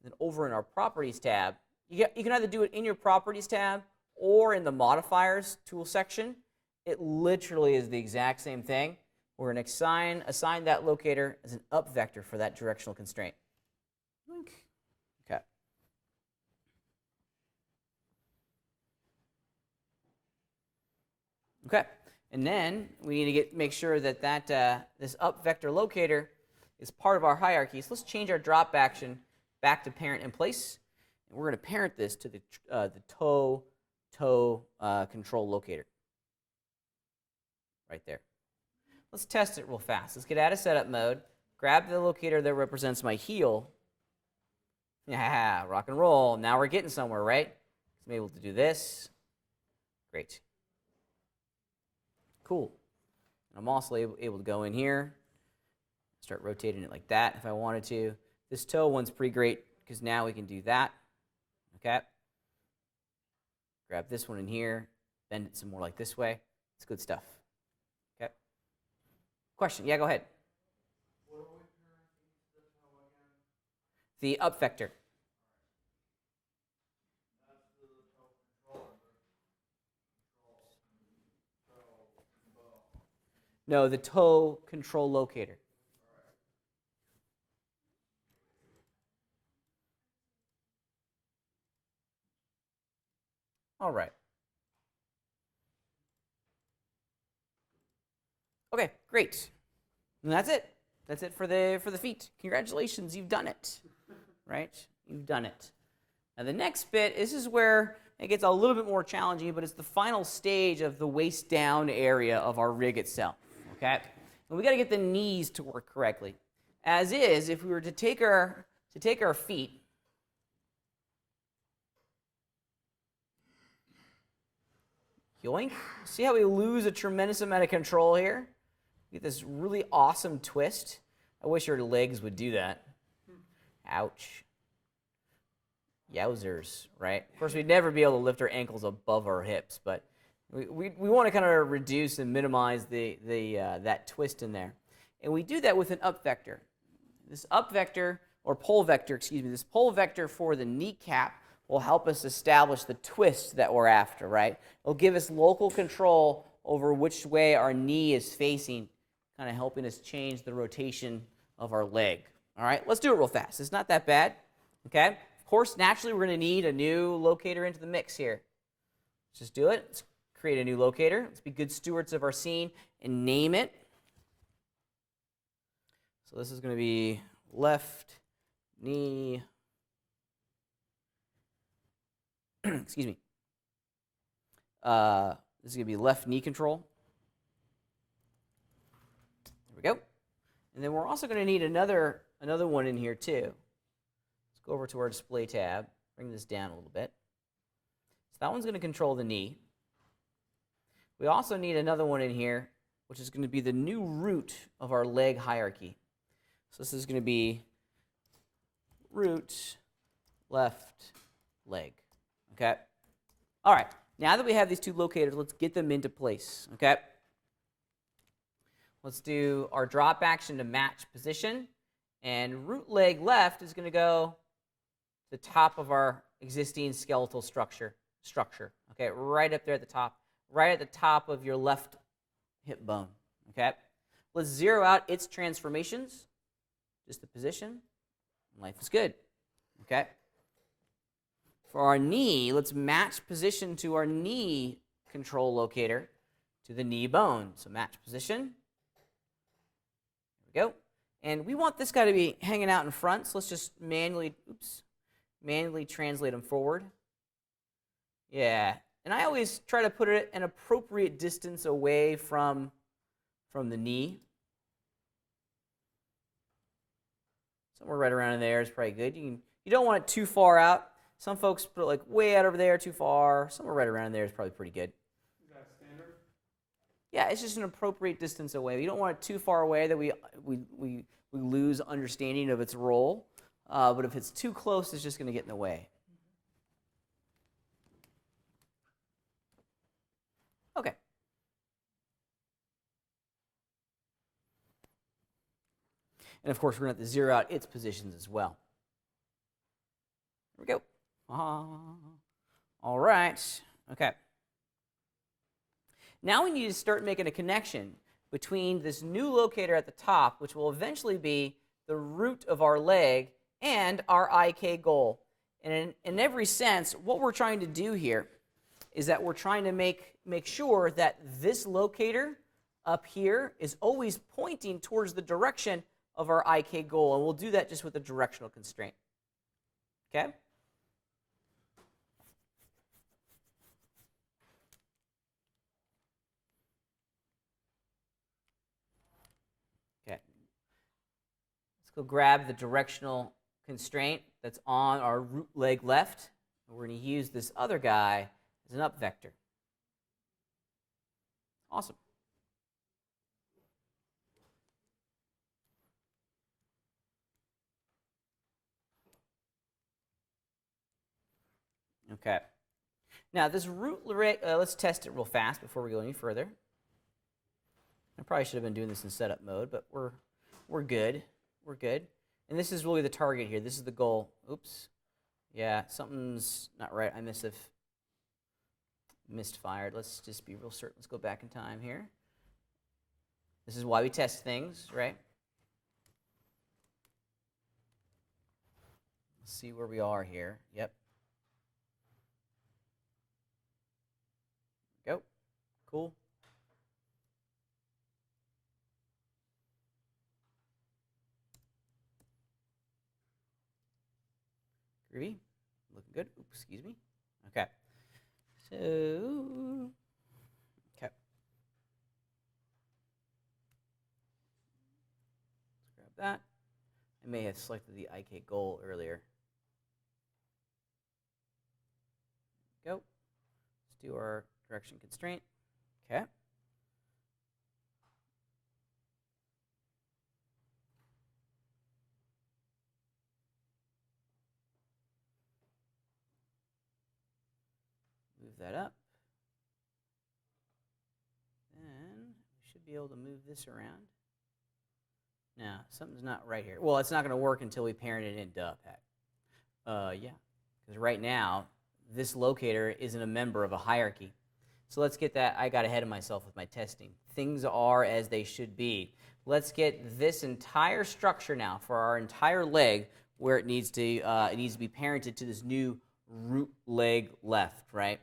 and then over in our Properties tab, you can either do it in your Properties tab or in the Modifiers tool section. It literally is the exact same thing. We're going to assign that locator as an up vector for that directional constraint. Okay. Okay, and then we need to make sure that, this up vector locator is part of our hierarchy. So let's change our drop action back to parent in place. And we're going to parent this to the toe control locator. Right there. Let's test it real fast. Let's get out of setup mode. Grab the locator that represents my heel. Yeah, rock and roll. Now we're getting somewhere, right? I'm able to do this. Great. Cool. I'm also able to go in here, start rotating it like that if I wanted to. This toe one's pretty great because now we can do that. Okay. Grab this one in here, bend it some more like this way. It's good stuff. Okay. Question? Yeah, go ahead. What are we parenting the toe again? The up vector. That's the toe controller. No, the toe control locator. All right. Okay, great. And that's it. That's it for the feet. Congratulations, you've done it. Right? You've done it. Now the next bit, this is where it gets a little bit more challenging, but it's the final stage of the waist down area of our rig itself. Okay? And we got to get the knees to work correctly. As is, if we were to take our feet, yoink. See how we lose a tremendous amount of control here? Get this really awesome twist. I wish our legs would do that. Ouch. Yowzers, right? Of course, we'd never be able to lift our ankles above our hips, but we want to kind of reduce and minimize that twist in there. And we do that with an up vector. This up vector, or pole vector, excuse me, this pole vector for the kneecap will help us establish the twist that we're after, right? It'll give us local control over which way our knee is facing, kind of helping us change the rotation of our leg. All right, let's do it real fast. It's not that bad, okay? Of course, naturally, we're going to need a new locator into the mix here. Let's just do it. Let's create a new locator. Let's be good stewards of our scene and name it. So this is going to be left knee excuse me. This is going to be left knee control. There we go. And then we're also going to need another one in here too. Let's go over to our display tab, bring this down a little bit. So that one's going to control the knee. We also need another one in here, which is going to be the new root of our leg hierarchy. So this is going to be root, left, leg. Okay? All right. Now that we have these two locators, let's get them into place. Okay? Let's do our drop action to match position. And root leg left is going to go to the top of our existing skeletal structure. Okay? Right up there at the top. Right at the top of your left hip bone. Okay? Let's zero out its transformations. Just the position. Life is good. Okay? For our knee, let's match position to our knee control locator to the knee bone. So match position. There we go. And we want this guy to be hanging out in front, so let's just manually translate him forward. Yeah. And I always try to put it an appropriate distance away from the knee. Somewhere right around in there is probably good. You don't want it too far out. Some folks put it like way out over there, too far. Somewhere right around in there is probably pretty good. Is that standard? Yeah, it's just an appropriate distance away. You don't want it too far away that we lose understanding of its role. But if it's too close, it's just going to get in the way. Okay. And of course, we're going to have to zero out its positions as well. There we go. All right. Okay. Now we need to start making a connection between this new locator at the top, which will eventually be the root of our leg, and our IK goal. And in every sense, what we're trying to do here is that we're trying to make sure that this locator up here is always pointing towards the direction of our IK goal, and we'll do that just with a directional constraint. Okay? Okay. Let's go grab the directional constraint that's on our root leg left. We're going to use this other guy as an up vector. Awesome. Okay. Now this root, let's test it real fast before we go any further. I probably should have been doing this in setup mode, but we're good. We're good. And this is really the target here. This is the goal. Oops. Yeah, something's not right. I must have misfired. Let's just be real certain. Let's go back in time here. This is why we test things, right? Let's see where we are here. Yep. Go. Cool. Groovy. Looking good. Oops, excuse me. Okay. So, okay. Let's grab that. I may have selected the IK goal earlier. Go. Let's do our direction constraint. Okay. Move that up. Then we should be able to move this around. Now, something's not right here. Well, it's not going to work until we parent it in pack. Yeah, because right now, this locator isn't a member of a hierarchy. So let's get that. I got ahead of myself with my testing. Things are as they should be. Let's get this entire structure now for our entire leg where it needs to be parented to this new root leg left, right?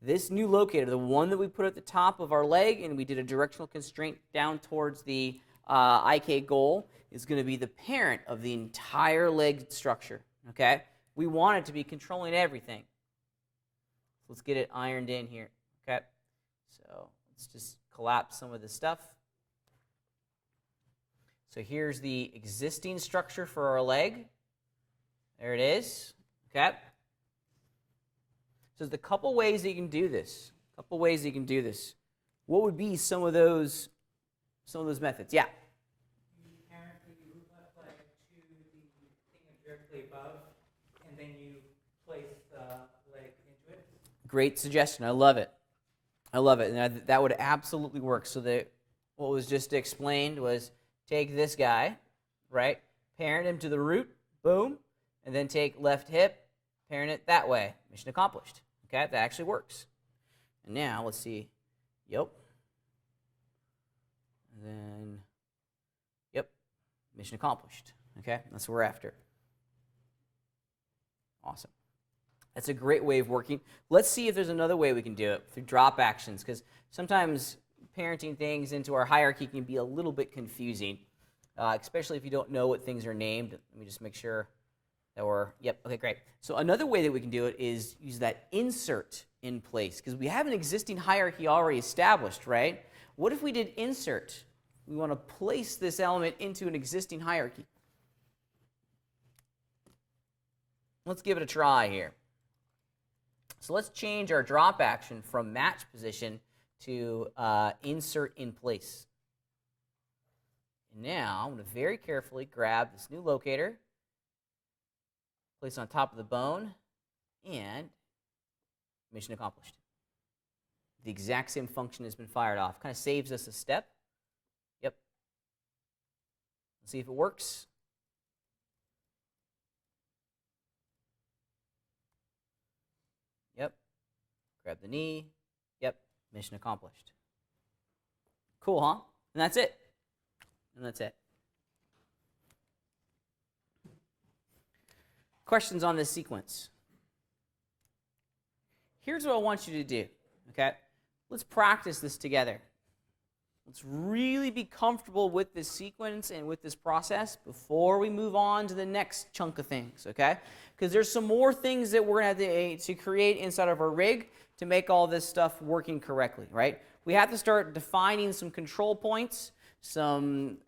This new locator, the one that we put at the top of our leg, and we did a directional constraint down towards the IK goal, is going to be the parent of the entire leg structure, okay? We want it to be controlling everything. let's get it ironed in here. Okay, so let's just collapse some of this stuff. So here's the existing structure for our leg. There it is. Okay. So there's a couple ways that you can do this. What would be some of those methods? Yeah. You parent the left leg to the thing directly above, and then you place the leg into it. Great suggestion. I love it. And that would absolutely work. So that what was just explained was take this guy, right? Parent him to the root, boom, and then take left hip, parent it that way. Mission accomplished. Okay, that actually works. And now let's see. Yep. And then, yep, mission accomplished. Okay, that's what we're after. Awesome. That's a great way of working. Let's see if there's another way we can do it through drop actions, because sometimes parenting things into our hierarchy can be a little bit confusing, especially if you don't know what things are named. Let me just make sure that yep, okay, great. So another way that we can do it is use that insert in place, because we have an existing hierarchy already established, right? What if we did insert? We want to place this element into an existing hierarchy. Let's give it a try here. So let's change our drop action from match position to insert in place. And now I'm going to very carefully grab this new locator, place it on top of the bone, and mission accomplished. The exact same function has been fired off. Kind of saves us a step. Yep. Let's see if it works. Yep. Grab the knee. Yep. Mission accomplished. Cool, huh? And that's it. Questions on this sequence? Here's what I want you to do, okay? Let's practice this together. Let's really be comfortable with this sequence and with this process before we move on to the next chunk of things, okay? Because there's some more things that we're going to have to create inside of our rig to make all this stuff working correctly, right? We have to start defining some control points, some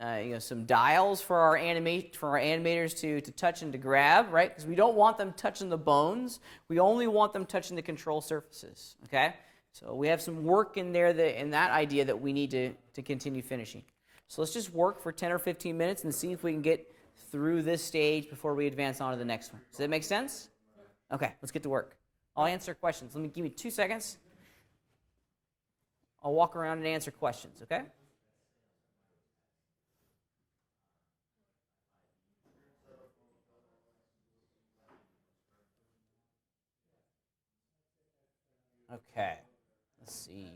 dials for our animators to touch and to grab, right? Because we don't want them touching the bones. We only want them touching the control surfaces, okay? So we have some work in there in that idea that we need to continue finishing. So let's just work for 10 or 15 minutes and see if we can get through this stage before we advance on to the next one. Does that make sense? Okay, let's get to work. I'll answer questions. Give me 2 seconds. I'll walk around and answer questions, okay? Okay, let's see.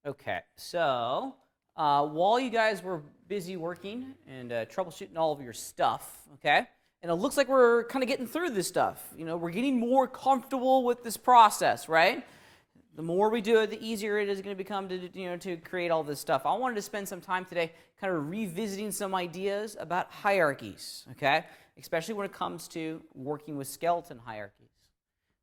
Okay, so while you guys were busy working and troubleshooting all of your stuff, okay, and it looks like we're kind of getting through this stuff. You know, we're getting more comfortable with this process, right? The more we do it, the easier it is going to become to create all this stuff. I wanted to spend some time today kind of revisiting some ideas about hierarchies, okay, especially when it comes to working with skeleton hierarchies.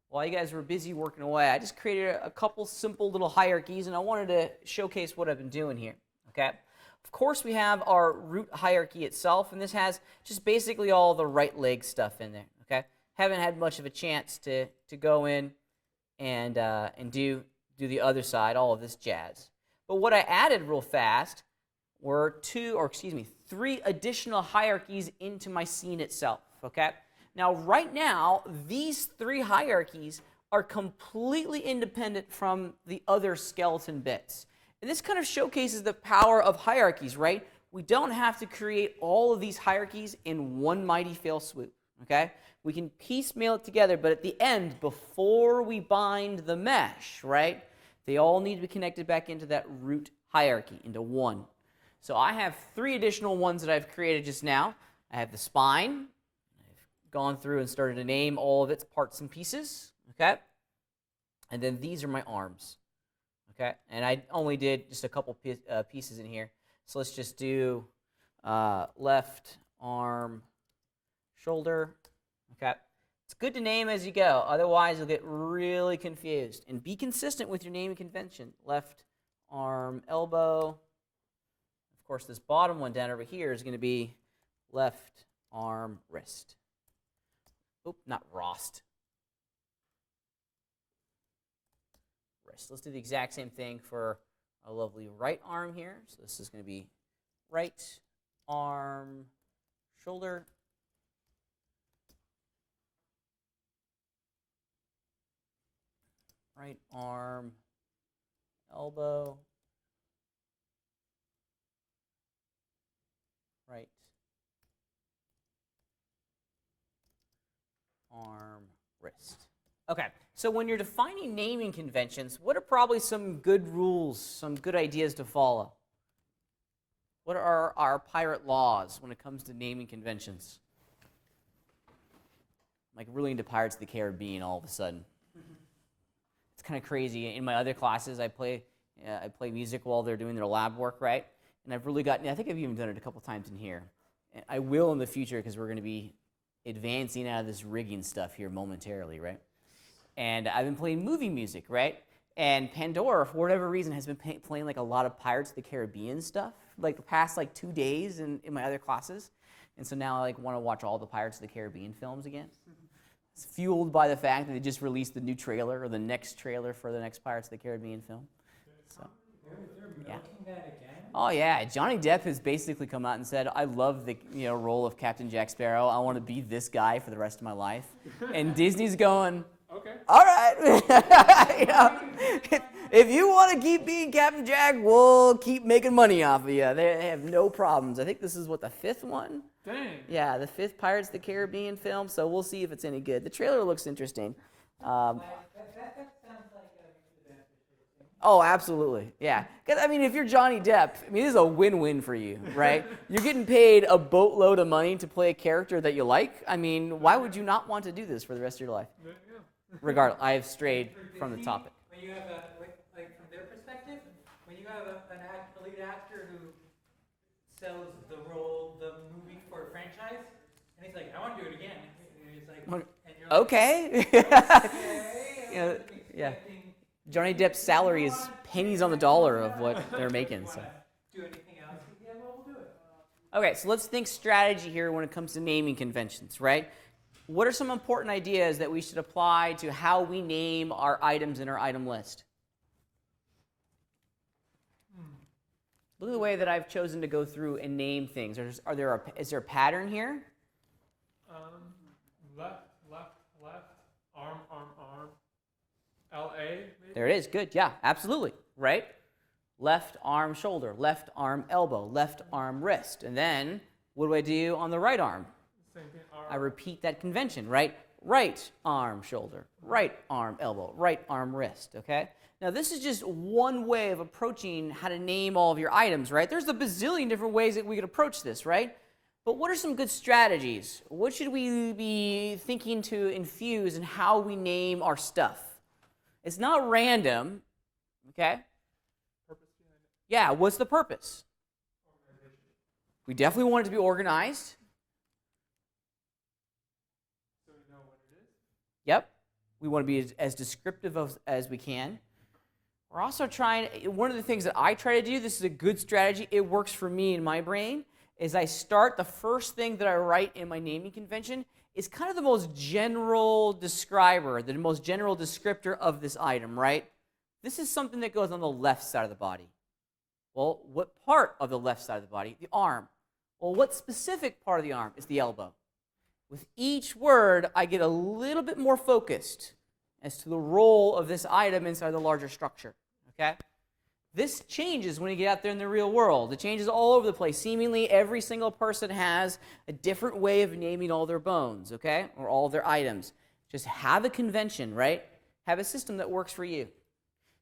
While you guys were busy working away, I just created a couple simple little hierarchies, and I wanted to showcase what I've been doing here, okay? Of course, we have our root hierarchy itself, and this has just basically all the right leg stuff in there, okay? Haven't had much of a chance to go in and do the other side, all of this jazz. But what I added real fast were three additional hierarchies into my scene itself, okay? Now, right now, these three hierarchies are completely independent from the other skeleton bits. And this kind of showcases the power of hierarchies, right? We don't have to create all of these hierarchies in one mighty fail swoop, okay? We can piecemeal it together, but at the end, before we bind the mesh, right, they all need to be connected back into that root hierarchy, into one. So I have three additional ones that I've created just now. I have the spine. Gone through and started to name all of its parts and pieces, okay? And then these are my arms, okay? And I only did just a couple pieces in here. So let's just do left arm, shoulder, okay? It's good to name as you go. Otherwise, you'll get really confused. And be consistent with your naming convention. Left arm, elbow. Of course, this bottom one down over here is going to be left arm, wrist. Oop, not Rost. Wrist. Let's do the exact same thing for a lovely right arm here. So this is going to be right arm, shoulder. Right arm, elbow. Right arm, wrist. Okay, so when you're defining naming conventions, what are probably some good rules, some good ideas to follow? What are our pirate laws when it comes to naming conventions? I'm like really into Pirates of the Caribbean all of a sudden. It's kind of crazy. In my other classes, I play music while they're doing their lab work, right? And I've really gotten, I think I've even done it a couple times in here. And I will in the future because we're going to be advancing out of this rigging stuff here momentarily, right? And I've been playing movie music, right? And Pandora, for whatever reason, has been playing like a lot of Pirates of the Caribbean stuff, like the past like 2 days in my other classes. And so now I like want to watch all the Pirates of the Caribbean films again. It's fueled by the fact that they just released the new trailer or the next trailer for the next Pirates of the Caribbean film. So, They're yeah. milking that again? Oh yeah, Johnny Depp has basically come out and said, "I love the role of Captain Jack Sparrow. I want to be this guy for the rest of my life." And Disney's going, Okay. "All right, if you want to keep being Captain Jack, we'll keep making money off of you. They have no problems." I think this is the fifth one. Dang. Yeah, the fifth Pirates of the Caribbean film. So we'll see if it's any good. The trailer looks interesting. That sounds like a mutually beneficial thing. Oh, absolutely. Yeah. Because, I mean, if you're Johnny Depp, I mean, this is a win-win for you, right? You're getting paid a boatload of money to play a character that you like. I mean, why would you not want to do this for the rest of your life? Yeah. Regardless, I have strayed For from the Disney, topic. When you have like from their perspective, when you have a lead actor who sells the movie for a franchise, and he's like, I want to do it again. And he's like, and you're like, Okay. okay, Yeah, I'm yeah. expecting- Johnny Depp's salary is pennies on the dollar of what they're making. So. Do anything else? Yeah, well, we'll do it. Okay, so let's think strategy here when it comes to naming conventions, right? What are some important ideas that we should apply to how we name our items in our item list? Look at the way that I've chosen to go through and name things. Is there a pattern here? Left, arm, LA, maybe? There it is. Good. Yeah, absolutely. Right? Left arm, shoulder. Left arm, elbow. Left arm, wrist. And then what do I do on the right arm? Same thing, I repeat that convention, right? Right arm, shoulder, right arm, elbow, right arm, wrist, okay? Now, this is just one way of approaching how to name all of your items, right? There's a bazillion different ways that we could approach this, right? But what are some good strategies? What should we be thinking to infuse in how we name our stuff? It's not random, okay? Purpose behind it. Yeah, what's the purpose? Organization. We definitely want it to be organized. So we know what it is. Yep. We want to be as descriptive as we can. We're also trying, one of the things that I try to do, this is a good strategy, it works for me in my brain, is I start the first thing that I write in my naming convention is kind of the most general describer, the most general descriptor of this item, right? This is something that goes on the left side of the body. Well, what part of the left side of the body? The arm. Well, what specific part of the arm is the elbow? With each word, I get a little bit more focused as to the role of this item inside the larger structure, okay? This changes when you get out there in the real world. It changes all over the place. Seemingly every single person has a different way of naming all their bones, okay? Or all their items. Just have a convention, right? Have a system that works for you.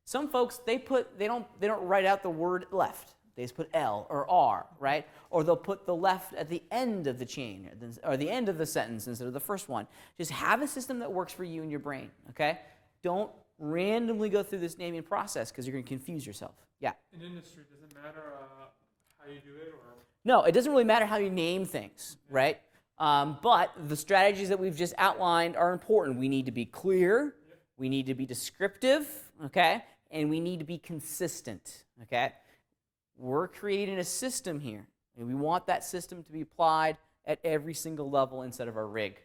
Some folks, they don't write out the word left. They just put L or R, right? Or they'll put the left at the end of the chain or the end of the sentence instead of the first one. Just have a system that works for you in your brain, okay? Don't randomly go through this naming process because you're going to confuse yourself. Yeah? In industry, does it matter how you do it, or? No, it doesn't really matter how you name things, right? But the strategies that we've just outlined are important. We need to be clear, we need to be descriptive, okay? And we need to be consistent, okay? We're creating a system here, and we want that system to be applied at every single level inside of our rig.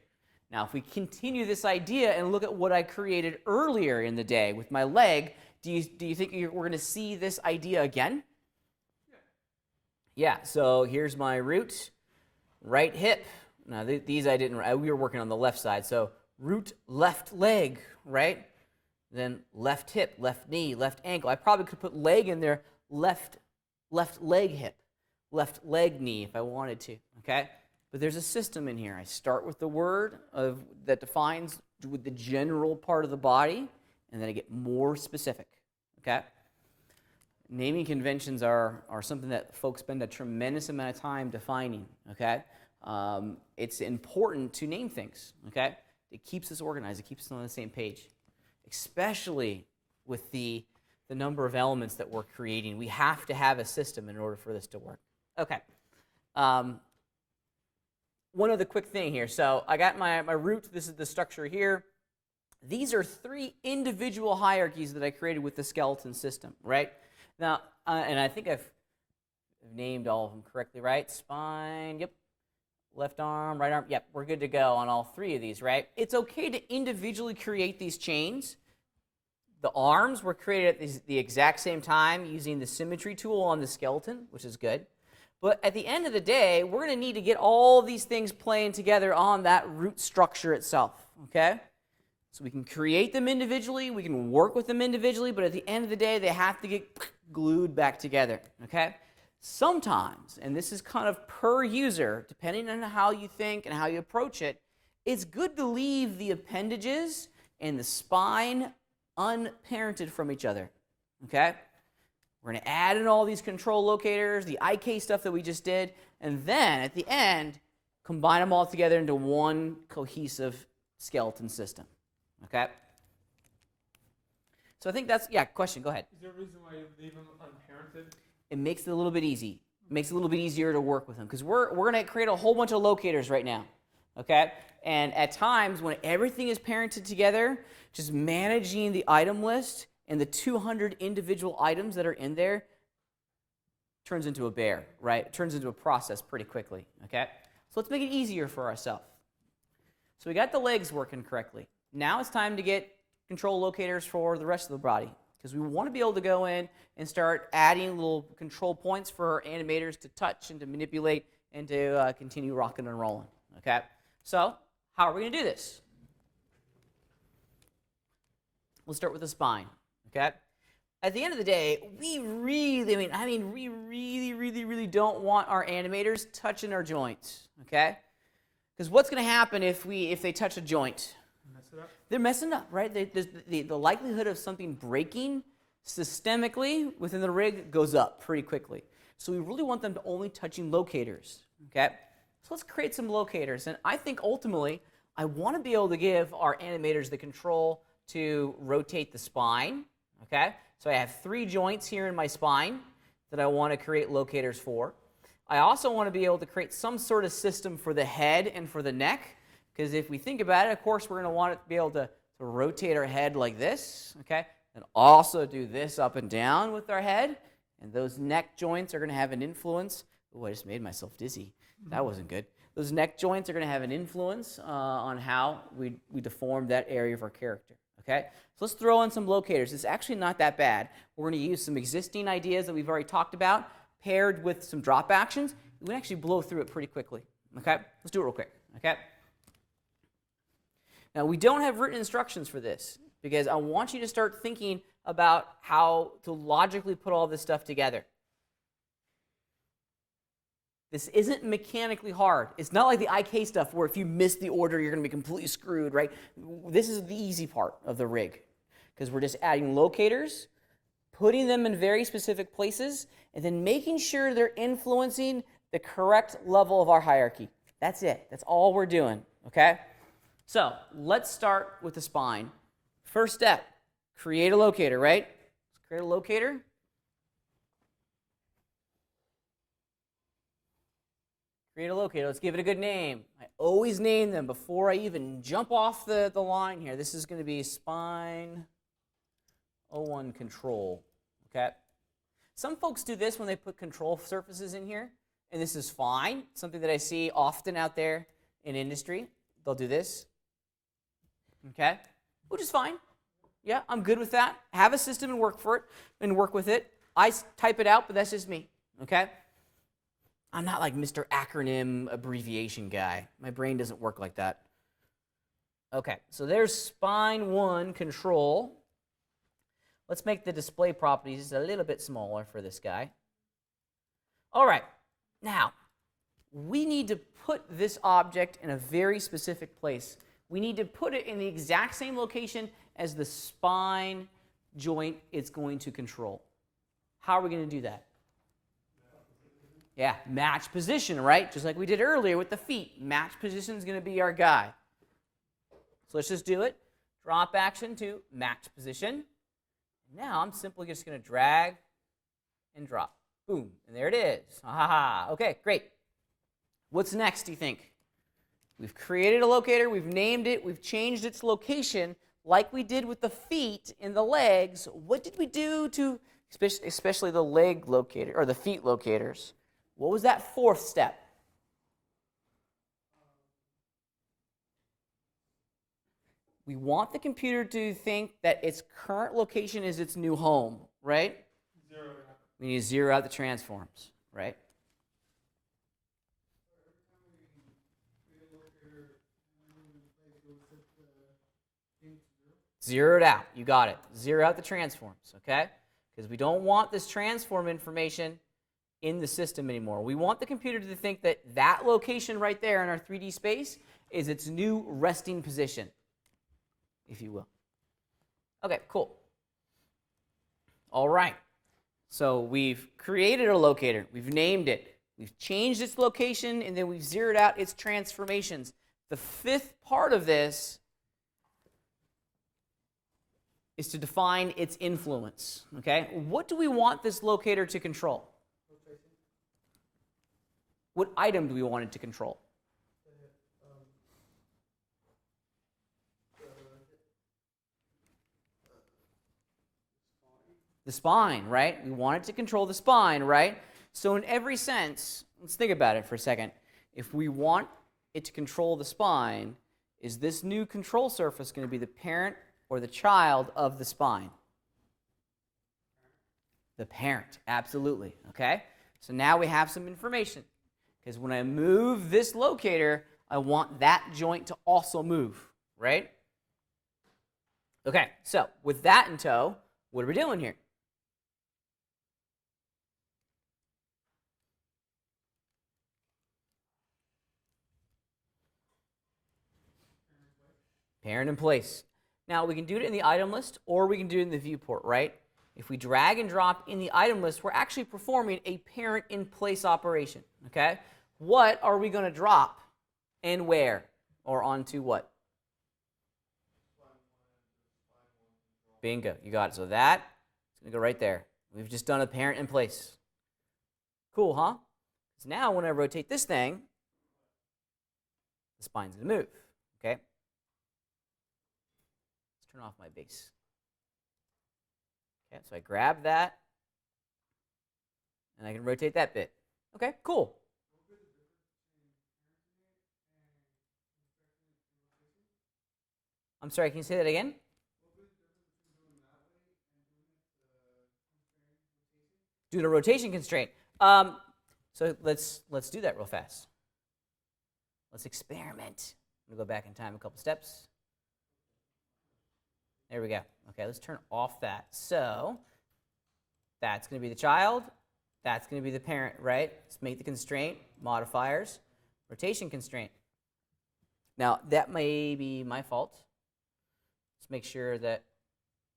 Now, if we continue this idea and look at what I created earlier in the day with my leg, do you think we're going to see this idea again? Yeah, so here's my root, right hip. Now, these I didn't, we were working on the left side, so root, left leg, right? Then left hip, left knee, left ankle. I probably could put leg in there, left leg hip, left leg knee if I wanted to, okay? But there's a system in here. I start with the word that defines with the general part of the body, and then I get more specific, okay? Naming conventions are something that folks spend a tremendous amount of time defining, okay? It's important to name things, okay? It keeps us organized. It keeps us on the same page, especially with the number of elements that we're creating. We have to have a system in order for this to work. Okay. One other quick thing here. So I got my root. This is the structure here. These are 3 individual hierarchies that I created with the skeleton system, right? Now, and I think I've named all of them correctly, right? Spine, yep. Left arm, right arm, yep. We're good to go on all 3 of these, right? It's okay to individually create these chains. The arms were created at the exact same time using the symmetry tool on the skeleton, which is good. But at the end of the day, we're going to need to get all these things playing together on that root structure itself, okay? So we can create them individually, we can work with them individually, but at the end of the day, they have to get glued back together, okay? Sometimes, and this is kind of per user, depending on how you think and how you approach it, it's good to leave the appendages and the spine unparented from each other, okay? We're going to add in all these control locators, the IK stuff that we just did, and then at the end, combine them all together into one cohesive skeleton system, okay? So I think that's, yeah, question, go ahead. Is there a reason why you leave them unparented? It makes it a little bit easy. It makes it a little bit easier to work with them because we're going to create a whole bunch of locators right now, okay? And at times when everything is parented together, just managing the item list and the 200 individual items that are in there turns into a bear, right? It turns into a process pretty quickly, okay? So let's make it easier for ourselves. So we got the legs working correctly. Now it's time to get control locators for the rest of the body because we want to be able to go in and start adding little control points for our animators to touch and to manipulate and to continue rocking and rolling, okay? So how are we going to do this? We'll start with the spine, okay? At the end of the day, we really don't want our animators touching our joints, okay? Because what's going to happen if they touch a joint? it up. They're messing up, right? The likelihood of something breaking systemically within the rig goes up pretty quickly. So we really want them to only touching locators, okay? So let's create some locators. And I think ultimately, I want to be able to give our animators the control to rotate the spine, okay? So I have 3 joints here in my spine that I want to create locators for. I also want to be able to create some sort of system for the head and for the neck, because if we think about it, of course, we're going to want it to be able to rotate our head like this, okay? And also do this up and down with our head. And those neck joints are going to have an influence. Oh, I just made myself dizzy. That wasn't good. Those neck joints are going to have an influence on how we deform that area of our character, okay? So let's throw in some locators. It's actually not that bad. We're going to use some existing ideas that we've already talked about, paired with some drop actions. We can actually blow through it pretty quickly, okay? Let's do it real quick, okay? Now, we don't have written instructions for this because I want you to start thinking about how to logically put all this stuff together. This isn't mechanically hard. It's not like the IK stuff where if you miss the order, you're going to be completely screwed, right? This is the easy part of the rig because we're just adding locators, putting them in very specific places, and then making sure they're influencing the correct level of our hierarchy. That's it. That's all we're doing, okay? So let's start with the spine. First step, create a locator, right? Let's create a locator. Create a locator. Let's give it a good name. I always name them before I even jump off the line here. This is going to be spine 01 control, okay? Some folks do this when they put control surfaces in here, and this is fine. Something that I see often out there in industry. They'll do this. Okay, which is fine. Yeah, I'm good with that. Have a system and work for it and work with it. I type it out, but that's just me. Okay, I'm not like Mr. Acronym abbreviation guy. My brain doesn't work like that. Okay, so there's spine 1 control. Let's make the display properties a little bit smaller for this guy. All right, now we need to put this object in a very specific place. We need to put it in the exact same location as the spine joint it's going to control. How are we going to do that? Yeah, match position, right? Just like we did earlier with the feet. Match position is going to be our guy. So let's just do it. Drop action to match position. Now I'm simply just going to drag and drop. Boom, and there it is. Ha ha ha. Okay, great. What's next, do you think? We've created a locator, we've named it, we've changed its location, like we did with the feet and the legs. What did we do to, especially the leg locator, or the feet locators? What was that 4th step? We want the computer to think that its current location is its new home, right? Zero it out. We need to zero out the transforms, right? Zero it out. You got it. Zero out the transforms, okay? Because we don't want this transform information in the system anymore. We want the computer to think that that location right there in our 3D space is its new resting position, if you will. Okay, cool. All right. So we've created a locator. We've named it. We've changed its location, and then we've zeroed out its transformations. The 5th part of this is to define its influence. Okay? What do we want this locator to control? What item do we want it to control? The spine, right? We want it to control the spine, right? So in every sense, let's think about it for a second. If we want it to control the spine, is this new control surface going to be the parent or the child of the spine? The parent, absolutely, okay? So now we have some information. Because when I move this locator, I want that joint to also move, right? Okay, so with that in tow, what are we doing here? Parent in place. Now, we can do it in the item list, or we can do it in the viewport, right? If we drag and drop in the item list, we're actually performing a parent in place operation, okay? What are we going to drop and where? Or onto what? Bingo, you got it. So that is going to go right there. We've just done a parent in place. Cool, huh? So now when I rotate this thing, the spine's going to move, okay? Let's turn off my base. Okay, so I grab that, and I can rotate that bit. Okay, cool. I'm sorry, can you say that again? Doing a rotation constraint. So let's do that real fast. Let's experiment. I'm going to go back in time a couple steps. There we go. Okay, let's turn off that. So that's going to be the child. That's going to be the parent, right? Let's make the constraint, modifiers, rotation constraint. Now, that may be my fault. Let's make sure that,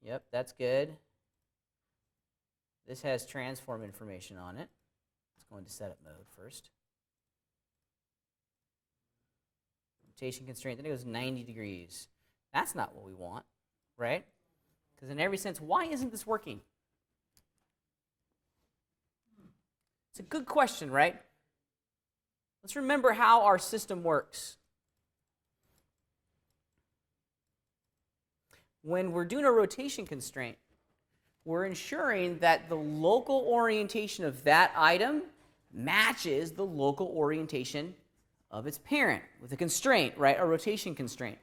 yep, that's good. This has transform information on it. Let's go into setup mode first. Rotation constraint, then it goes 90 degrees. That's not what we want, right? Because in every sense, why isn't this working? It's a good question, right? Let's remember how our system works. When we're doing a rotation constraint, we're ensuring that the local orientation of that item matches the local orientation of its parent with a constraint, right? A rotation constraint.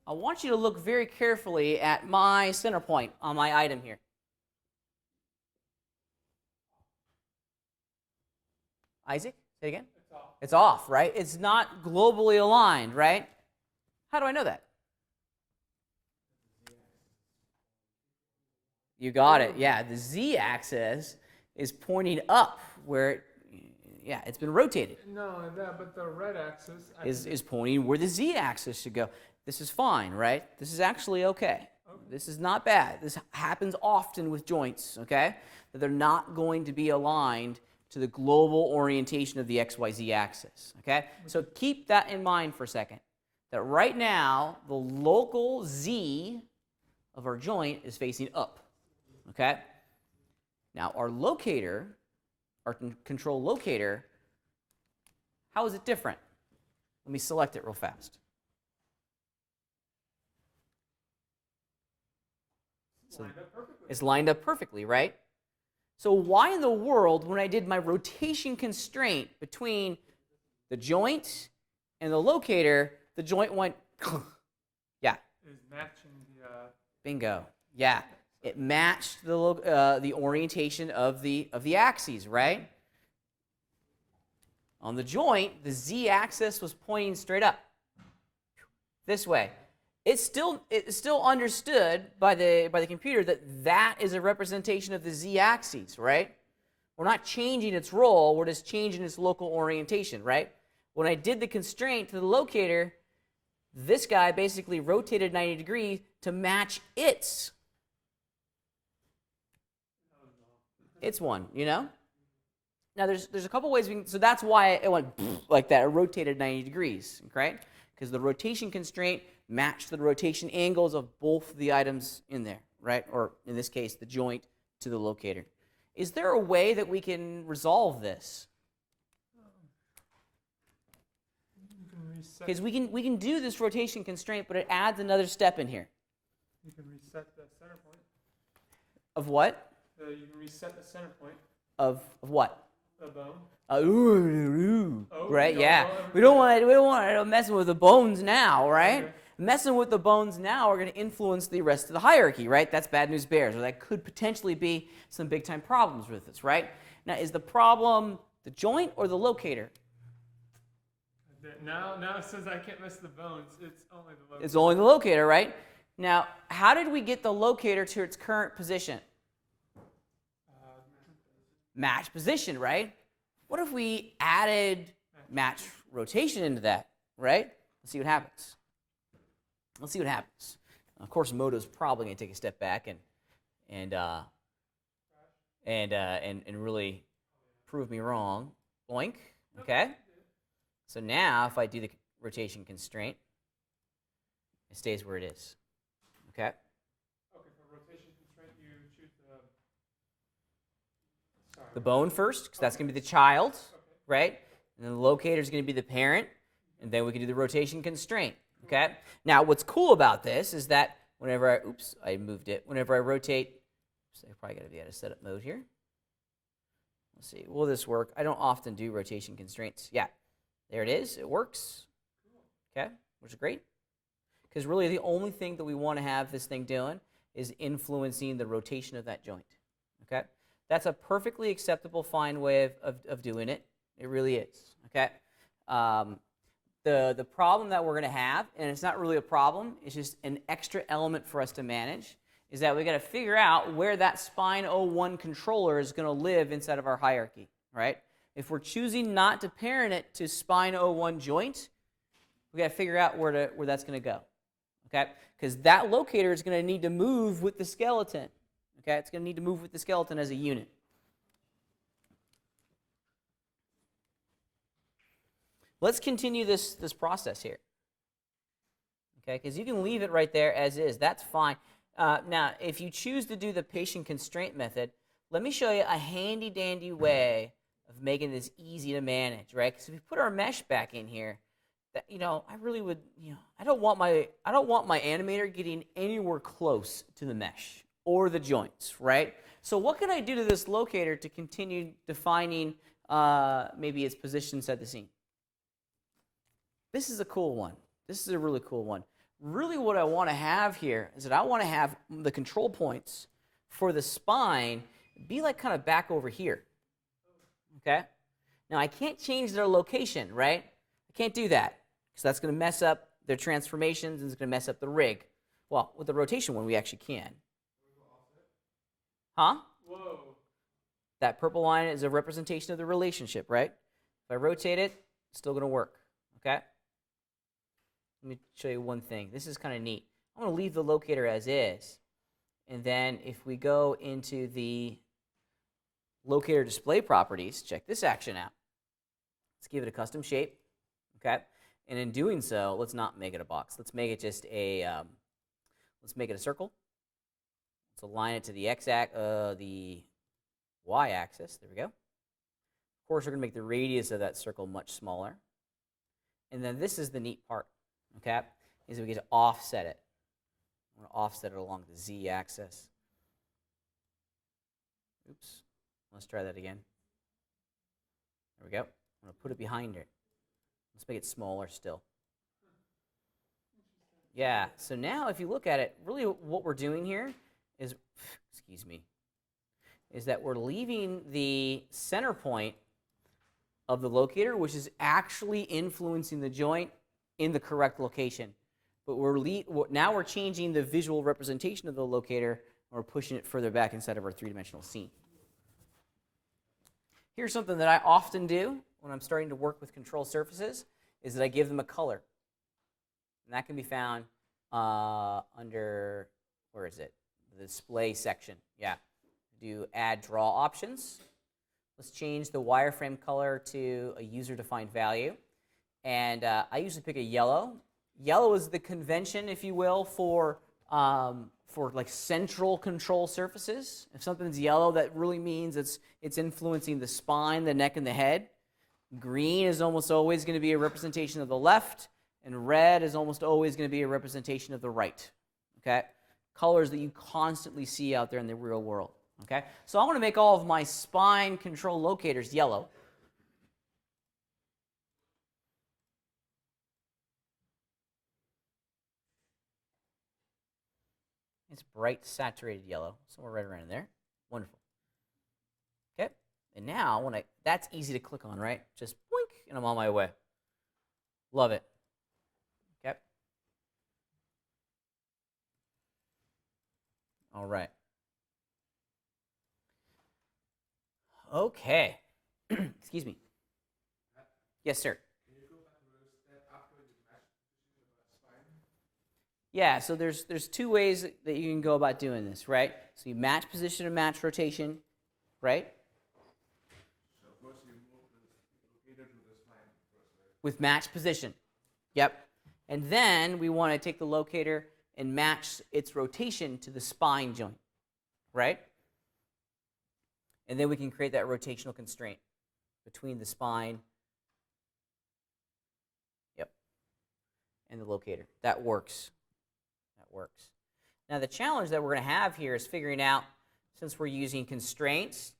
I want you to look very carefully at my center point on my item here. Isaac, say it again? It's off. It's off, right? It's not globally aligned, right? How do I know that? You got it. Yeah, the z-axis is pointing up where, yeah, it's been rotated. No, that, but the red axis Is pointing where the z-axis should go. This is fine, right? This is actually okay. This is not bad. This happens often with joints, okay? That they're not going to be aligned to the global orientation of the XYZ axis, okay? So keep that in mind for a second. That right now, the local z of our joint is facing up. Okay? Now, our locator, our control locator, how is it different? Let me select it real fast. So it's lined up perfectly, right? So why in the world, when I did my rotation constraint between the joint and the locator, the joint went, yeah. is matching the. Bingo. Yeah. It matched the orientation of the axes, right? On the joint, the z-axis was pointing straight up, this way. It's still understood by the computer that is a representation of the z-axis, right? We're not changing its role; we're just changing its local orientation, right? When I did the constraint to the locator, this guy basically rotated 90 degrees to match its one, you know? Now, there's a couple ways we can, so that's why it went like that. It rotated 90 degrees, right? Because the rotation constraint matched the rotation angles of both the items in there, right? Or in this case, the joint to the locator. Is there a way that we can resolve this? You can reset. Because we can do this rotation constraint, but it adds another step in here. You can reset the center point. Of what? You can reset the center point. Of what? The bone. Right? no, Yeah. no, We don't want to messing with the bones now, right? Okay. Messing with the bones now are going to influence the rest of the hierarchy, right? That's bad news bears, or that could potentially be some big time problems with this, right? Now, is the problem the joint or the locator? Now it says I can't mess the bones. It's only the locator. It's only the locator, right? Now, how did we get the locator to its current position? Match position, right? What if we added match rotation into that, right? Let's see what happens. Let's see what happens. Of course, Moto's probably going to take a step back and really prove me wrong. Boink. Okay. So now, if I do the rotation constraint, it stays where it is. Okay. Okay, for rotation constraint, you choose the. Sorry. The bone first, because that's going to be the child, Okay. right? And then the locator is going to be the parent, and then we can do the rotation constraint. Okay. Now, what's cool about this is that whenever I moved it. Whenever I rotate, I probably got to be out of setup mode here. Let's see. Will this work? I don't often do rotation constraints. Yeah, there it is. It works. Okay, which is great. Because really, the only thing that we want to have this thing doing is influencing the rotation of that joint. Okay, that's a perfectly acceptable, fine way of doing it. It really is. Okay. The problem that we're going to have, and it's not really a problem, it's just an extra element for us to manage, is that we got to figure out where that spine 01 controller is going to live inside of our hierarchy, right? If we're choosing not to parent it to spine 01 joint, we got to figure out where that's going to go, okay? Because that locator is going to need to move with the skeleton, okay? It's going to need to move with the skeleton as a unit. Let's continue this process here, okay? Because you can leave it right there as is. That's fine. Now, if you choose to do the patient constraint method, let me show you a handy-dandy way of making this easy to manage, right? Because if we put our mesh back in here, that, I really would, I don't want my animator getting anywhere close to the mesh or the joints, right? So what can I do to this locator to continue defining maybe its position inside the scene? This is a cool one. This is a really cool one. Really what I want to have here is that I want to have the control points for the spine be like kind of back over here. Okay? Now I can't change their location, right? I can't do that because that's going to mess up their transformations and it's going to mess up the rig. Well, with the rotation one, we actually can. Huh? Whoa. That purple line is a representation of the relationship, right? If I rotate it, it's still going to work. Okay? Let me show you one thing. This is kind of neat. I'm going to leave the locator as is. And then if we go into the locator display properties, check this action out. Let's give it a custom shape. Okay? And in doing so, let's not make it a box. Let's make it just let's make it a circle. Let's align it to the the y-axis. There we go. Of course, we're going to make the radius of that circle much smaller. And then this is the neat part. Okay, is we get to offset it. I'm going to offset it along the z-axis. Oops. Let's try that again. There we go. I'm going to put it behind it. Let's make it smaller still. Yeah, so now if you look at it, really what we're doing here is, is that we're leaving the center point of the locator, which is actually influencing the joint in the correct location. But now we're changing the visual representation of the locator, and we're pushing it further back inside of our three-dimensional scene. Here's something that I often do when I'm starting to work with control surfaces, is that I give them a color. And that can be found under, where is it? The display section. Yeah. Do add draw options. Let's change the wireframe color to a user-defined value. And I usually pick a yellow. Yellow is the convention, if you will, for like central control surfaces. If something's yellow, that really means it's influencing the spine, the neck, and the head. Green is almost always going to be a representation of the left, and red is almost always going to be a representation of the right. Okay? Colors that you constantly see out there in the real world. Okay? So I want to make all of my spine control locators yellow. It's bright, saturated yellow, somewhere right around in there. Wonderful. Okay, and now that's easy to click on, right? Just blink, and I'm on my way. Love it. Okay. All right. Okay. Excuse me. Yes, sir. Can you go back another step after you mesh the position of the spine? Yeah, so there's two ways that you can go about doing this, right? So you match position and match rotation, right? So first you move the locator to the spine first, right? With match position. Yep. And then we want to take the locator and match its rotation to the spine joint, right? And then we can create that rotational constraint between the spine, yep, and the locator. That works. That works. Now the challenge that we're going to have here is figuring out, since we're using constraints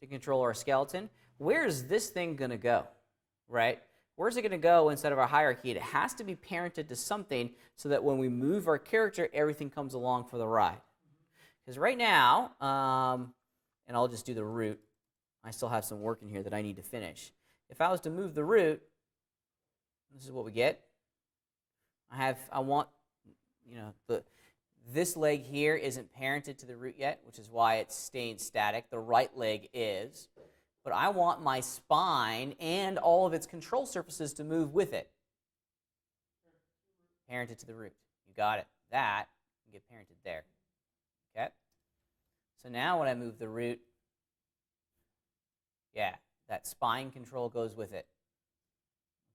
to control our skeleton, where is this thing going to go, right? Where's it going to go instead of our hierarchy? It has to be parented to something so that when we move our character, everything comes along for the ride. Because right now, and I'll just do the root. I still have some work in here that I need to finish. If I was to move the root, this is what we get. I want, this leg here isn't parented to the root yet, which is why it's staying static. The right leg is. But I want my spine and all of its control surfaces to move with it. Parented to the root. You got it. That can get parented there. Okay? So now when I move the root, yeah, that spine control goes with it.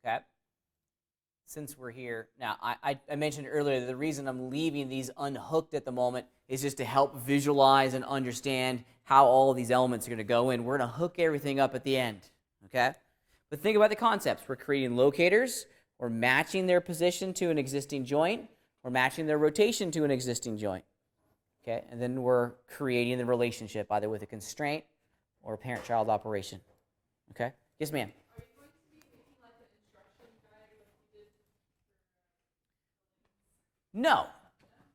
Okay? Since we're here, now I mentioned earlier that the reason I'm leaving these unhooked at the moment is just to help visualize and understand how all of these elements are going to go in. We're going to hook everything up at the end, okay? But think about the concepts. We're creating locators. We're matching their position to an existing joint. We're matching their rotation to an existing joint, okay? And then we're creating the relationship either with a constraint or a parent-child operation, okay? Yes, ma'am. No,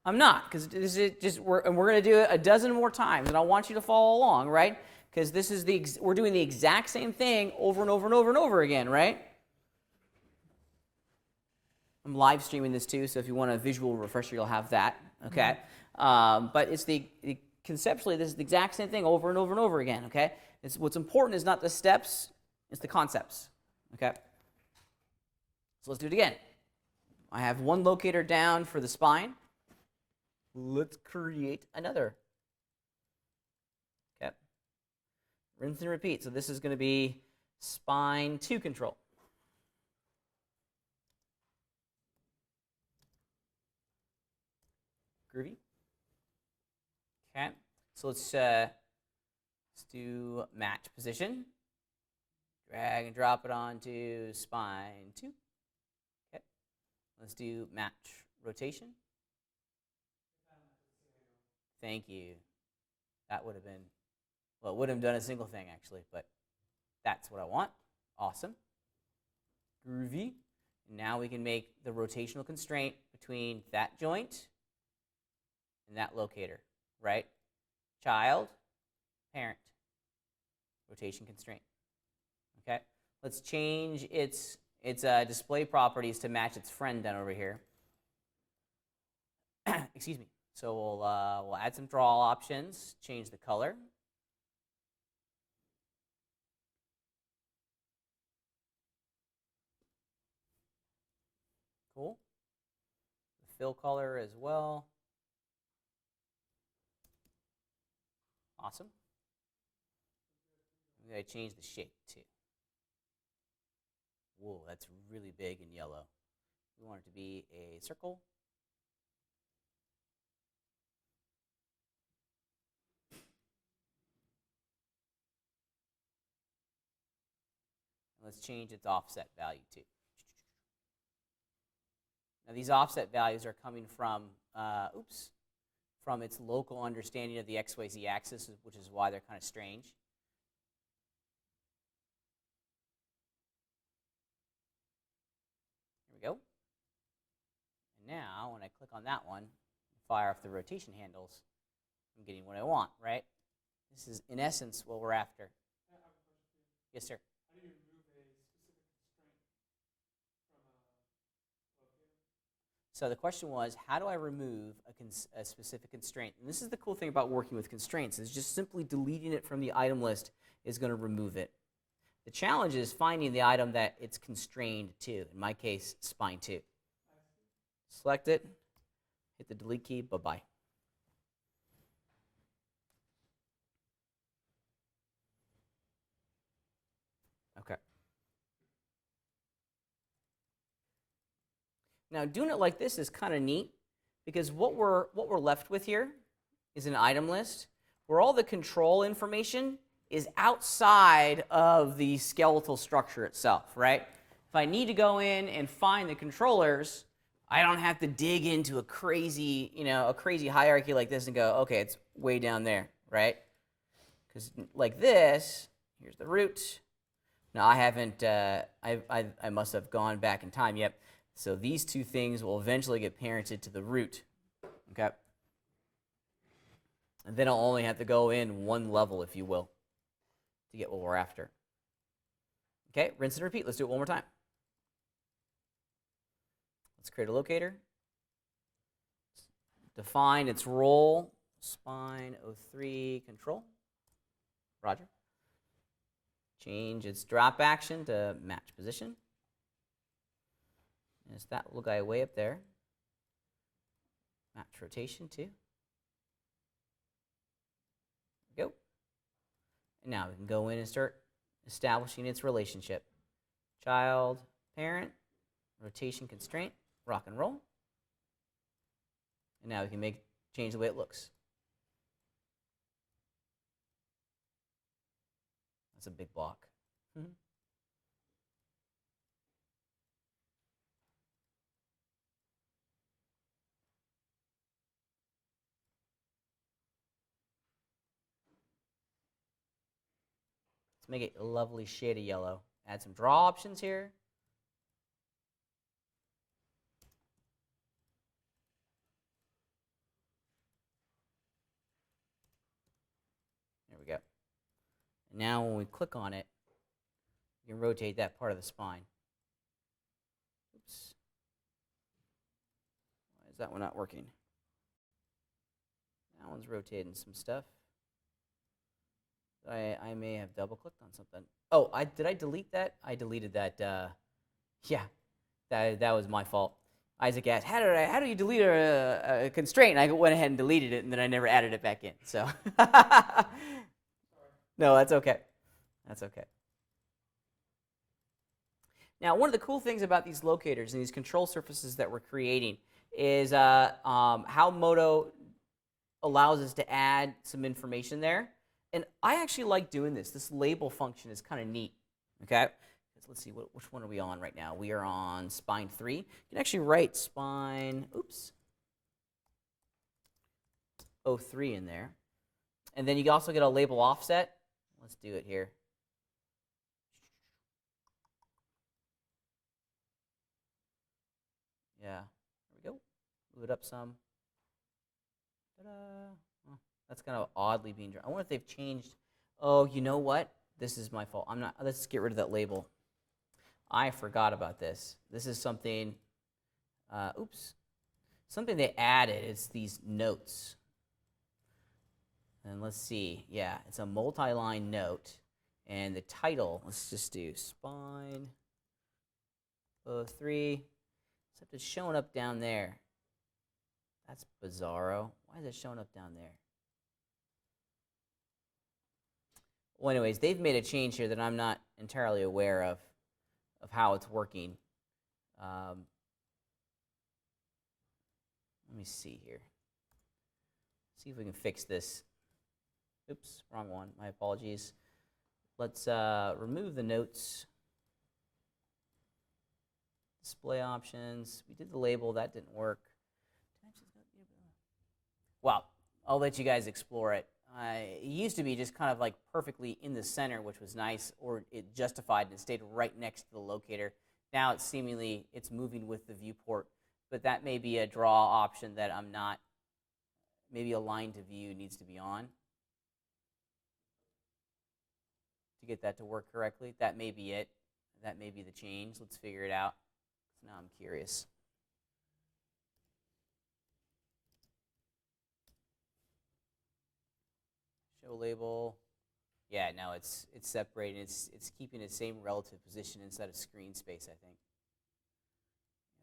I'm not, because this is just we're going to do it a dozen more times, and I want you to follow along, right? Because this is we're doing the exact same thing over and over and over and over again, right? I'm live streaming this too, so if you want a visual refresher, you'll have that, okay? But it's conceptually this is the exact same thing over and over and over again, okay? What's important is not the steps, it's the concepts, okay? So let's do it again. I have one locator down for the spine. Let's create another. Okay. Rinse and repeat. So this is going to be spine 2 control. Groovy. Okay. So let's do match position. Drag and drop it onto spine 2. Let's do match rotation. Thank you. That would have been, well, it would have done a single thing actually, but that's what I want. Awesome. Groovy. Now we can make the rotational constraint between that joint and that locator, right? Child, parent, rotation constraint. Okay? Let's change its display properties to match its friend down over here. Excuse me. So we'll add some draw options, change the color. Cool. The fill color as well. Awesome. I'm going to change the shape too. Whoa, that's really big and yellow. We want it to be a circle. Let's change its offset value too. Now these offset values are coming from, from its local understanding of the XYZ axis, which is why they're kind of strange. Here we go. And now when I click on that one, fire off the rotation handles, I'm getting what I want, right? This is in essence what we're after. I have a question for you. Yes, sir. How do you remove a specific constraint from a locator? So the question was, how do I remove a specific constraint? And this is the cool thing about working with constraints, is just simply deleting it from the item list is going to remove it. The challenge is finding the item that it's constrained to, in my case, spine 2. Select it, Hit the delete key. Bye-bye. Okay. Now, doing it like this is kind of neat because what we're left with here is an item list where all the control information is outside of the skeletal structure itself, right? If I need to go in and find the controllers, I don't have to dig into a crazy hierarchy like this and go, okay, it's way down there, right? Because like this, here's the root. Now I haven't, I must have gone back in time. Yep. So these two things will eventually get parented to the root. Okay. And then I'll only have to go in one level, if you will, to get what we're after. Okay, rinse and repeat. Let's do it one more time. Let's create a locator. Define its role, spine 03 control. Roger. Change its drop action to match position. And it's that little guy way up there. Match rotation too. There we go. And now we can go in and start establishing its relationship. Child, parent, rotation constraint, rock and roll. And now we can change the way it looks. That's a big block. Mm-hmm. Let's make it a lovely shade of yellow. Add some draw options here. There we go. And now when we click on it, you can rotate that part of the spine. Oops. Why is that one not working? That one's rotating some stuff. I may have double clicked on something. Oh, did I delete that? I deleted that. Yeah, that was my fault. Isaac asked, how do you delete a constraint? And I went ahead and deleted it, and then I never added it back in. So, no, that's okay. That's okay. Now, one of the cool things about these locators and these control surfaces that we're creating is how Moto allows us to add some information there. And I actually like doing this. This label function is kind of neat. Okay? Let's see, which one are we on right now? We are on spine 3. You can actually write spine, 03 in there. And then you can also get a label offset. Let's do it here. Yeah, there we go. Move it up some. Ta-da. Oh, that's kind of oddly being drawn. I wonder if they've changed. Oh, you know what? This is my fault. Let's get rid of that label. I forgot about this. This is something, something they added. It's these notes. And let's see. Yeah, it's a multi-line note. And the title, let's just do spine 03. Except it's showing up down there. That's bizarro. Why is it showing up down there? Well, anyways, they've made a change here that I'm not entirely aware of how it's working. Let me see here. See if we can fix this. Oops, wrong one. My apologies. Let's remove the notes. Display options. We did the label. That didn't work. Well, I'll let you guys explore it. It used to be just kind of like perfectly in the center, which was nice, or it justified and stayed right next to the locator. Now it's seemingly it's moving with the viewport, but that may be a draw option that I'm not, maybe a line to view needs to be on to get that to work correctly. That may be it. That may be the change. Let's figure it out. Now I'm curious. Show label. Yeah, no, it's separating. It's keeping its same relative position inside of screen space, I think.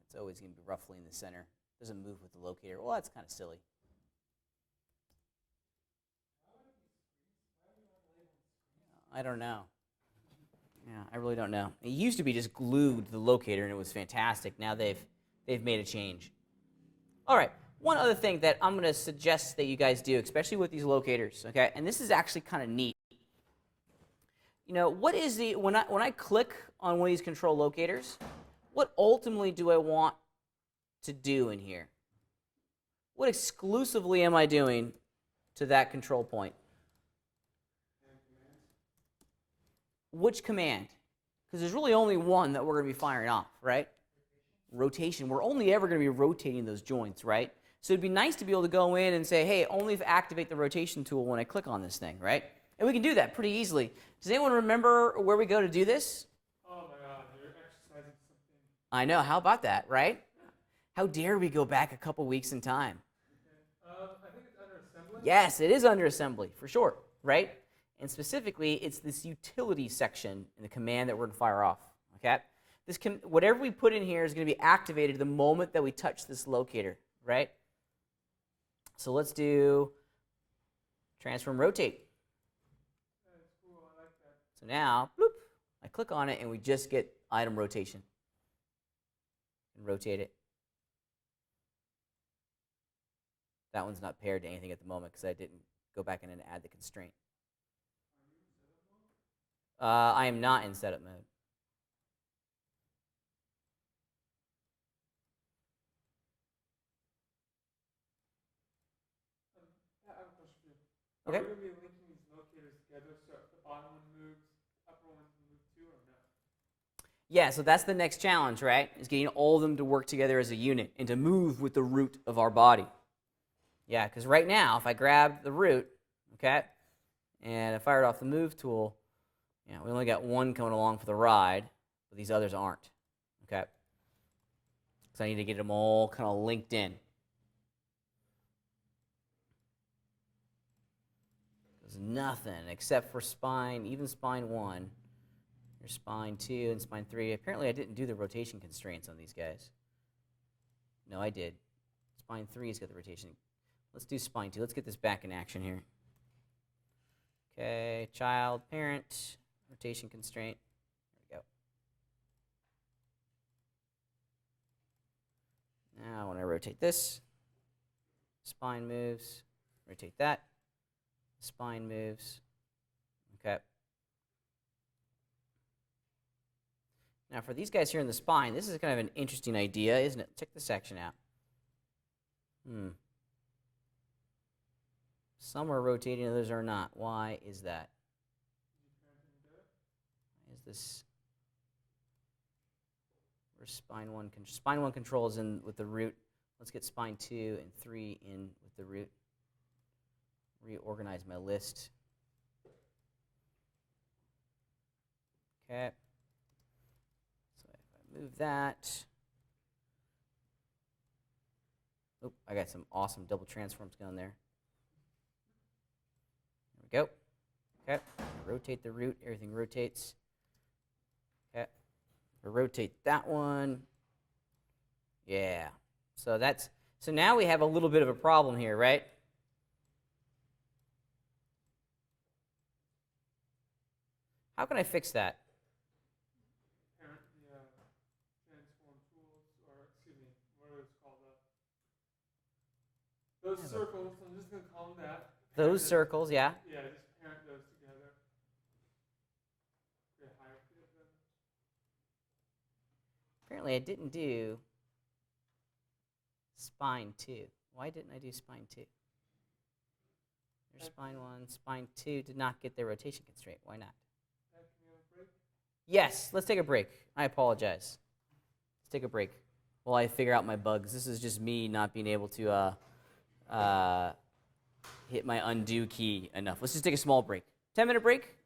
It's always going to be roughly in the center. Doesn't move with the locator. Well, that's kind of silly. I don't know. Yeah, I really don't know. It used to be just glued to the locator, and it was fantastic. Now they've made a change. All right. One other thing that I'm going to suggest that you guys do, especially with these locators, okay? And this is actually kind of neat. You know, what is the when I click on one of these control locators, what ultimately do I want to do in here? What exclusively am I doing to that control point? Which command? Because there's really only one that we're going to be firing off, right? Rotation. We're only ever going to be rotating those joints, right? So it'd be nice to be able to go in and say, hey, only activate the rotation tool when I click on this thing, right? And we can do that pretty easily. Does anyone remember where we go to do this? Oh my God, you're exercising something. I know. How about that, right? How dare we go back a couple weeks in time? I think it's under assembly. Yes, it is under assembly, for sure, right? And specifically, it's this utility section in the command that we're going to fire off, okay? Whatever we put in here is going to be activated the moment that we touch this locator, right? So let's do transform rotate. That's cool, I like that. So now, bloop, I click on it, and we just get item rotation. And rotate it. That one's not paired to anything at the moment because I didn't go back in and add the constraint. I am not in setup mode. I have a question for you. Okay. Are we going to be linking these locators together so if the bottom one moves, the upper ones move too, or no? Yeah, so that's the next challenge, right? Is getting all of them to work together as a unit and to move with the root of our body. Yeah, because right now, if I grab the root, okay, and I fired off the move tool, yeah, we only got one coming along for the ride, but these others aren't, okay? So I need to get them all kind of linked in. There's nothing except for spine, even spine 1. Here's spine 2 and spine 3. Apparently I didn't do the rotation constraints on these guys. No, I did. Spine 3's got the rotation. Let's do spine 2. Let's get this back in action here. Okay, child, parent, rotation constraint. There we go. Now when I rotate this, spine moves, rotate that, spine moves. Okay. Now for these guys here in the spine, this is kind of an interesting idea, isn't it? Check this section out. Some are rotating, others are not. Why is that? Why is this? Where's spine 1? Spine 1 control is in with the root. Let's get spine 2 and 3 in with the root. Reorganize my list. Okay. So if I move that. Oh, I got some awesome double transforms going there. There we go. Okay. Rotate the root. Everything rotates. Okay. Rotate that one. Yeah. So now we have a little bit of a problem here, right? How can I fix that? Parent the transform tools, or excuse me, what are those called? Those circles, I'm just going to call them that. Those circles, yeah. Yeah, just parent those together. Create a hierarchy of them. Apparently I didn't do spine 2. Why didn't I do spine 2? There's spine 1. Spine 2 did not get their rotation constraint. Why not? Can we have a break? Yes, let's take a break. I apologize. Let's take a break while I figure out my bugs. This is just me not being able to hit my undo key enough. Let's just take a small break. 10-minute break?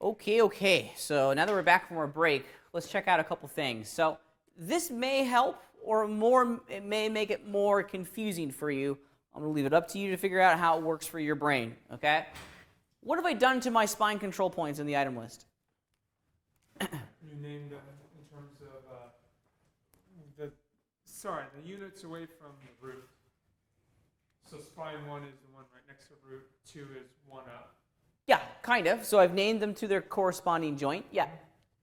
Okay. So now that we're back from our break, let's check out a couple things. So this may help, or it may make it more confusing for you. I'm going to leave it up to you to figure out how it works for your brain, okay? What have I done to my spine control points in the item list? You named them in terms of the units away from the root. So spine 1 is the one right next to root, 2 is 1 up. Yeah, kind of. So I've named them to their corresponding joint. Yeah.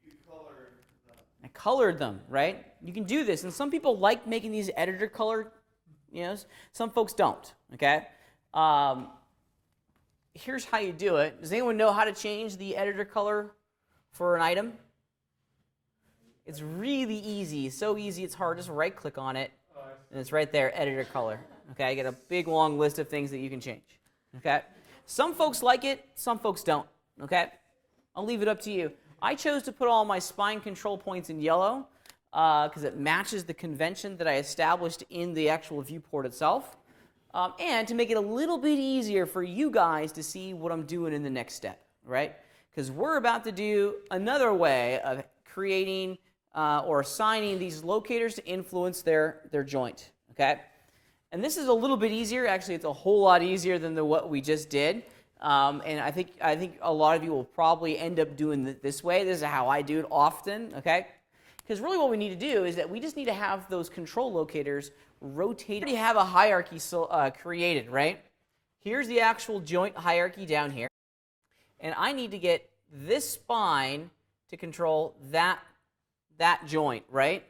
You colored them. I colored them, right? You can do this, and some people like making these editor color, some folks don't, okay? Here's how you do it. Does anyone know how to change the editor color for an item? It's really easy. It's so easy, it's hard. Just right-click on it, and it's right there, editor color. Okay, I get a big, long list of things that you can change. Okay? Some folks like it, some folks don't. Okay? I'll leave it up to you. I chose to put all my spine control points in yellow because it matches the convention that I established in the actual viewport itself, and to make it a little bit easier for you guys to see what I'm doing in the next step, right? Because we're about to do another way of creating or assigning these locators to influence their joint, okay? And this is a little bit easier. Actually, it's a whole lot easier than what we just did. And I think a lot of you will probably end up doing it this way. This is how I do it often, okay? Because really what we need to do is that we just need to have those control locators rotate. We already have a hierarchy created, right? Here's the actual joint hierarchy down here. And I need to get this spine to control that joint, right?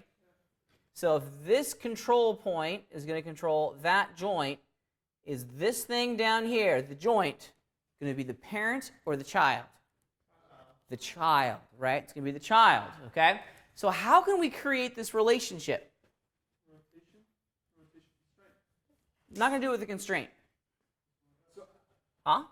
So if this control point is going to control that joint, is this thing down here, the joint, going to be the parent or the child? The child, right? It's going to be the child, okay? So how can we create this relationship? Not going to do it with a constraint. Huh?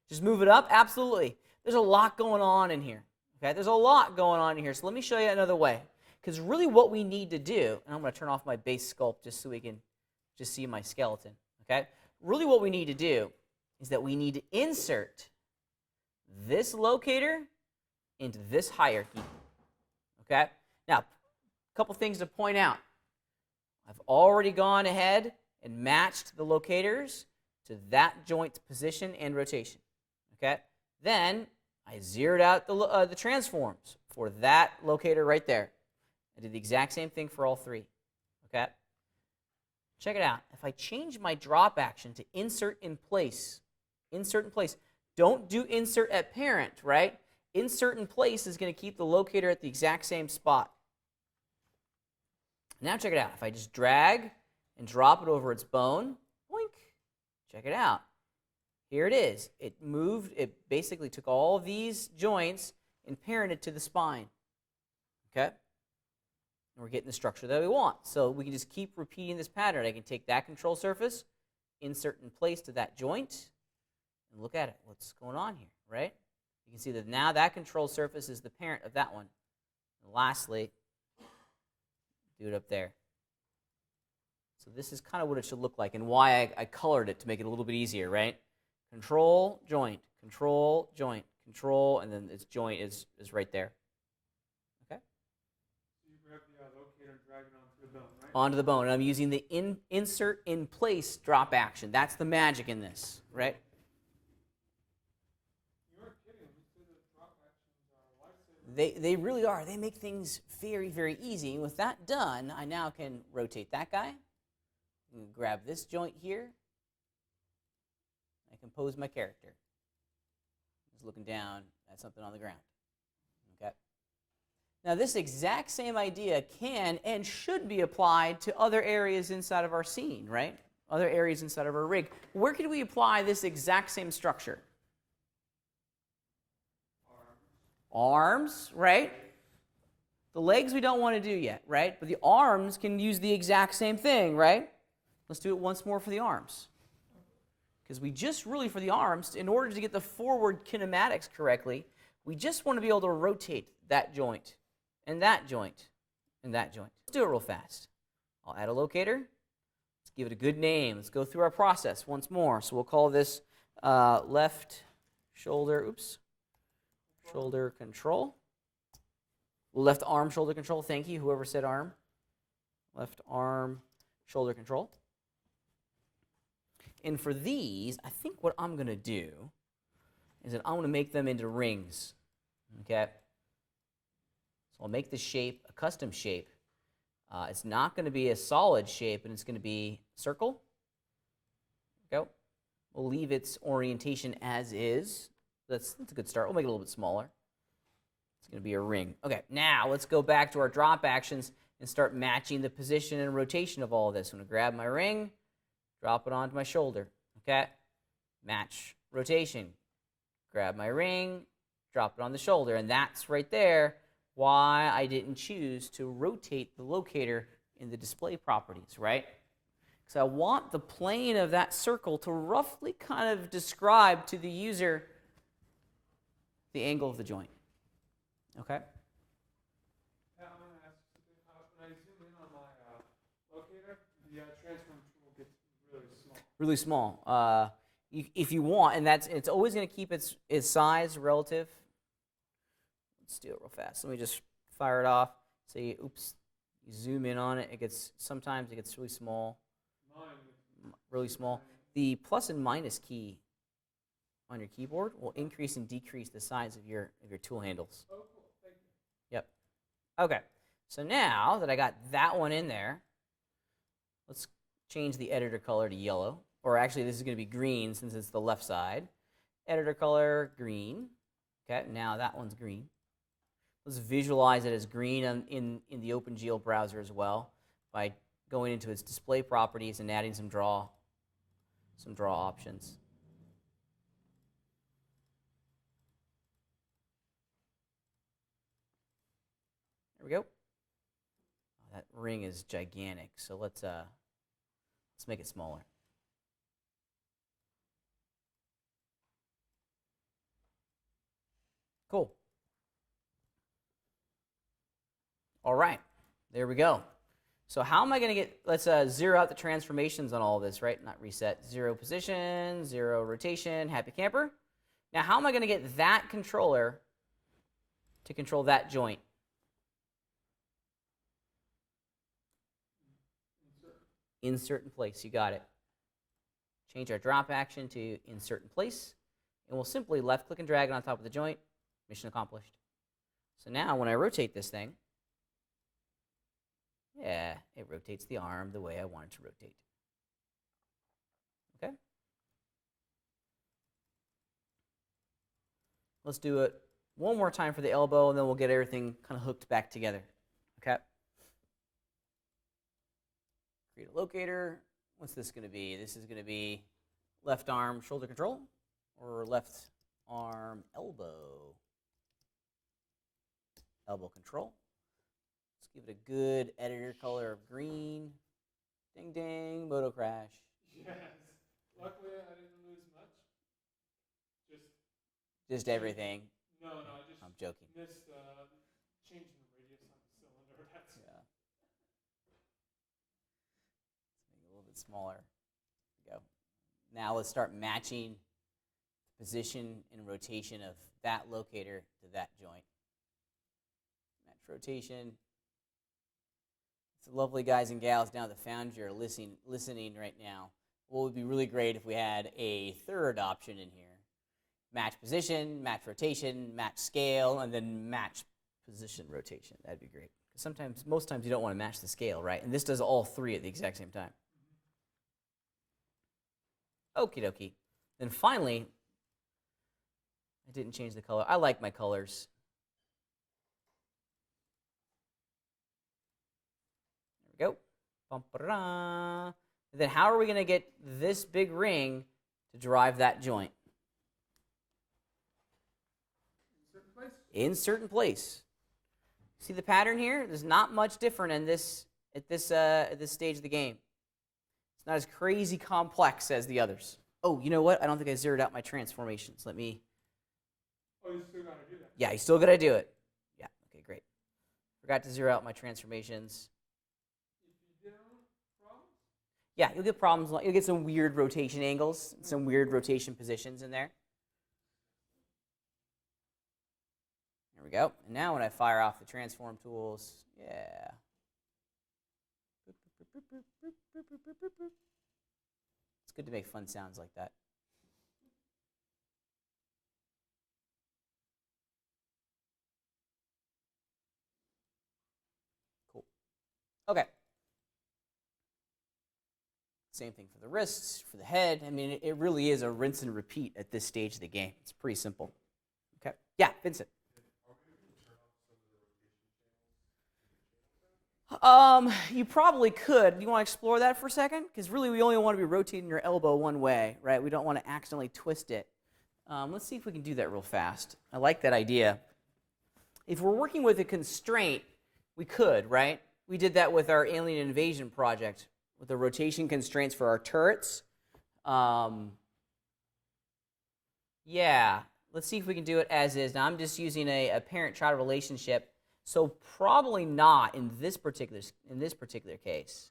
Just move it up? Absolutely. There's a lot going on in here. Okay? There's a lot going on in here. So let me show you another way. Because really what we need to do, and I'm going to turn off my base sculpt just so we can just see my skeleton. Okay? Really what we need to do is that we need to insert this locator into this hierarchy. Okay? Now, a couple things to point out. I've already gone ahead and matched the locators to that joint's position and rotation. Okay? Then I zeroed out the transforms for that locator right there. I did the exact same thing for all three. Okay? Check it out. If I change my drop action to insert in place, don't do insert at parent, right? Insert in place is going to keep the locator at the exact same spot. Now check it out. If I just drag and drop it over its bone, boink, check it out. Here it is. It basically took all of these joints and parented to the spine. Okay? And we're getting the structure that we want. So we can just keep repeating this pattern. I can take that control surface, insert in place to that joint, and look at it. What's going on here, right? You can see that now that control surface is the parent of that one. And lastly, do it up there. So this is kind of what it should look like and why I colored it to make it a little bit easier, right? Control, joint, control, joint, control, and then its joint is right there. Okay? So you grab the locator and drag it onto the bone, right? Onto the bone. And I'm using the insert in place drop action. That's the magic in this, right? You weren't kidding. You said that drop actions are lifesavers. They really are. They make things very, very easy. And with that done, I now can rotate that guy. And grab this joint here. I compose my character. He's looking down at something on the ground. Okay. Now this exact same idea can and should be applied to other areas inside of our scene, right? Other areas inside of our rig. Where could we apply this exact same structure? Arms, right? The legs we don't want to do yet, right? But the arms can use the exact same thing, right? Let's do it once more for the arms. Because we just really, for the arms, in order to get the forward kinematics correctly, we just want to be able to rotate that joint, and that joint, and that joint. Let's do it real fast. I'll add a locator. Let's give it a good name. Let's go through our process once more. So we'll call this left shoulder, shoulder control. Left arm shoulder control. Thank you, whoever said arm. Left arm shoulder control. And for these, I think what I'm going to do is that I'm going to make them into rings. Okay? So I'll make the shape a custom shape. It's not going to be a solid shape, and it's going to be circle. Go. We'll leave its orientation as is. That's a good start. We'll make it a little bit smaller. It's going to be a ring. Okay, now let's go back to our drop actions and start matching the position and rotation of all of this. I'm going to grab my ring, drop it onto my shoulder. Okay? Match rotation. Grab my ring, drop it on the shoulder. And that's right there why I didn't choose to rotate the locator in the display properties, right? Because I want the plane of that circle to roughly kind of describe to the user the angle of the joint. Okay? Pat, I'm going to ask you something. When I zoom in on my locator, the transform tool gets really small. Really small. If you want, and it's always going to keep its size relative. Let's do it real fast. Let me just fire it off. Say, oops, you zoom in on it. Sometimes it gets really small. Really small. The plus and minus key on your keyboard will increase and decrease the size of your tool handles. Oh, cool. Thank you. Yep. Okay. So now that I got that one in there, let's change the editor color to yellow. Or actually, this is going to be green since it's the left side. Editor color, green. Okay, now that one's green. Let's visualize it as green in the OpenGL browser as well by going into its display properties and adding some draw options. There we go. Oh, that ring is gigantic, so let's make it smaller. Cool. All right, there we go. So how am I going to get, let's zero out the transformations on all of this, right? Not reset. 0 position, 0 rotation, happy camper. Now how am I going to get that controller to control that joint? Insert in place, you got it. Change our drop action to insert in place, and we'll simply left click and drag it on top of the joint. Mission accomplished. So now when I rotate this thing, yeah, it rotates the arm the way I want it to rotate. Okay? Let's do it one more time for the elbow, and then we'll get everything kind of hooked back together. Okay? Create a locator. What's this going to be? This is going to be left arm shoulder control or left arm elbow control. Let's give it a good editor color of green. Ding ding, moto crash. Yes. Luckily, I didn't lose much. Just everything. No, I just I'm joking. missed changing the radius on the cylinder. That's Yeah. Let's make it a little bit smaller. There we go. Now let's start matching the position and rotation of that locator to that joint. Match rotation. It's lovely guys and gals down at the Foundry are listening right now. What would be really great if we had a third option in here. Match position, match rotation, match scale, and then match position rotation. That'd be great. Because most times you don't want to match the scale, right? And this does all three at the exact same time. Okie dokie. Then finally, I didn't change the color. I like my colors. There we go. Bum-ba-da. And then how are we going to get this big ring to drive that joint? Insert in place. See the pattern here? There's not much different in this at this stage of the game. It's not as crazy complex as the others. Oh, you know what? I don't think I zeroed out my transformations. Let me. Oh, you still got to do that. Yeah, you still got to do it. Yeah. Okay, great. Forgot to zero out my transformations. If you don't, problems? Yeah, you'll get problems. You'll get some weird rotation angles, some weird rotation positions in there. There we go. And now when I fire off the transform tools, yeah. It's good to make fun sounds like that. Cool. Okay. Same thing for the wrists, for the head. I mean, it really is a rinse and repeat at this stage of the game. It's pretty simple. Okay. Yeah, Vincent. You probably could. You want to explore that for a second? Because really, we only want to be rotating your elbow one way, right? We don't want to accidentally twist it. Let's see if we can do that real fast. I like that idea. If we're working with a constraint, we could, right? We did that with our alien invasion project, with the rotation constraints for our turrets. Yeah, let's see if we can do it as is. Now, I'm just using a parent-child relationship. So probably not in this particular case.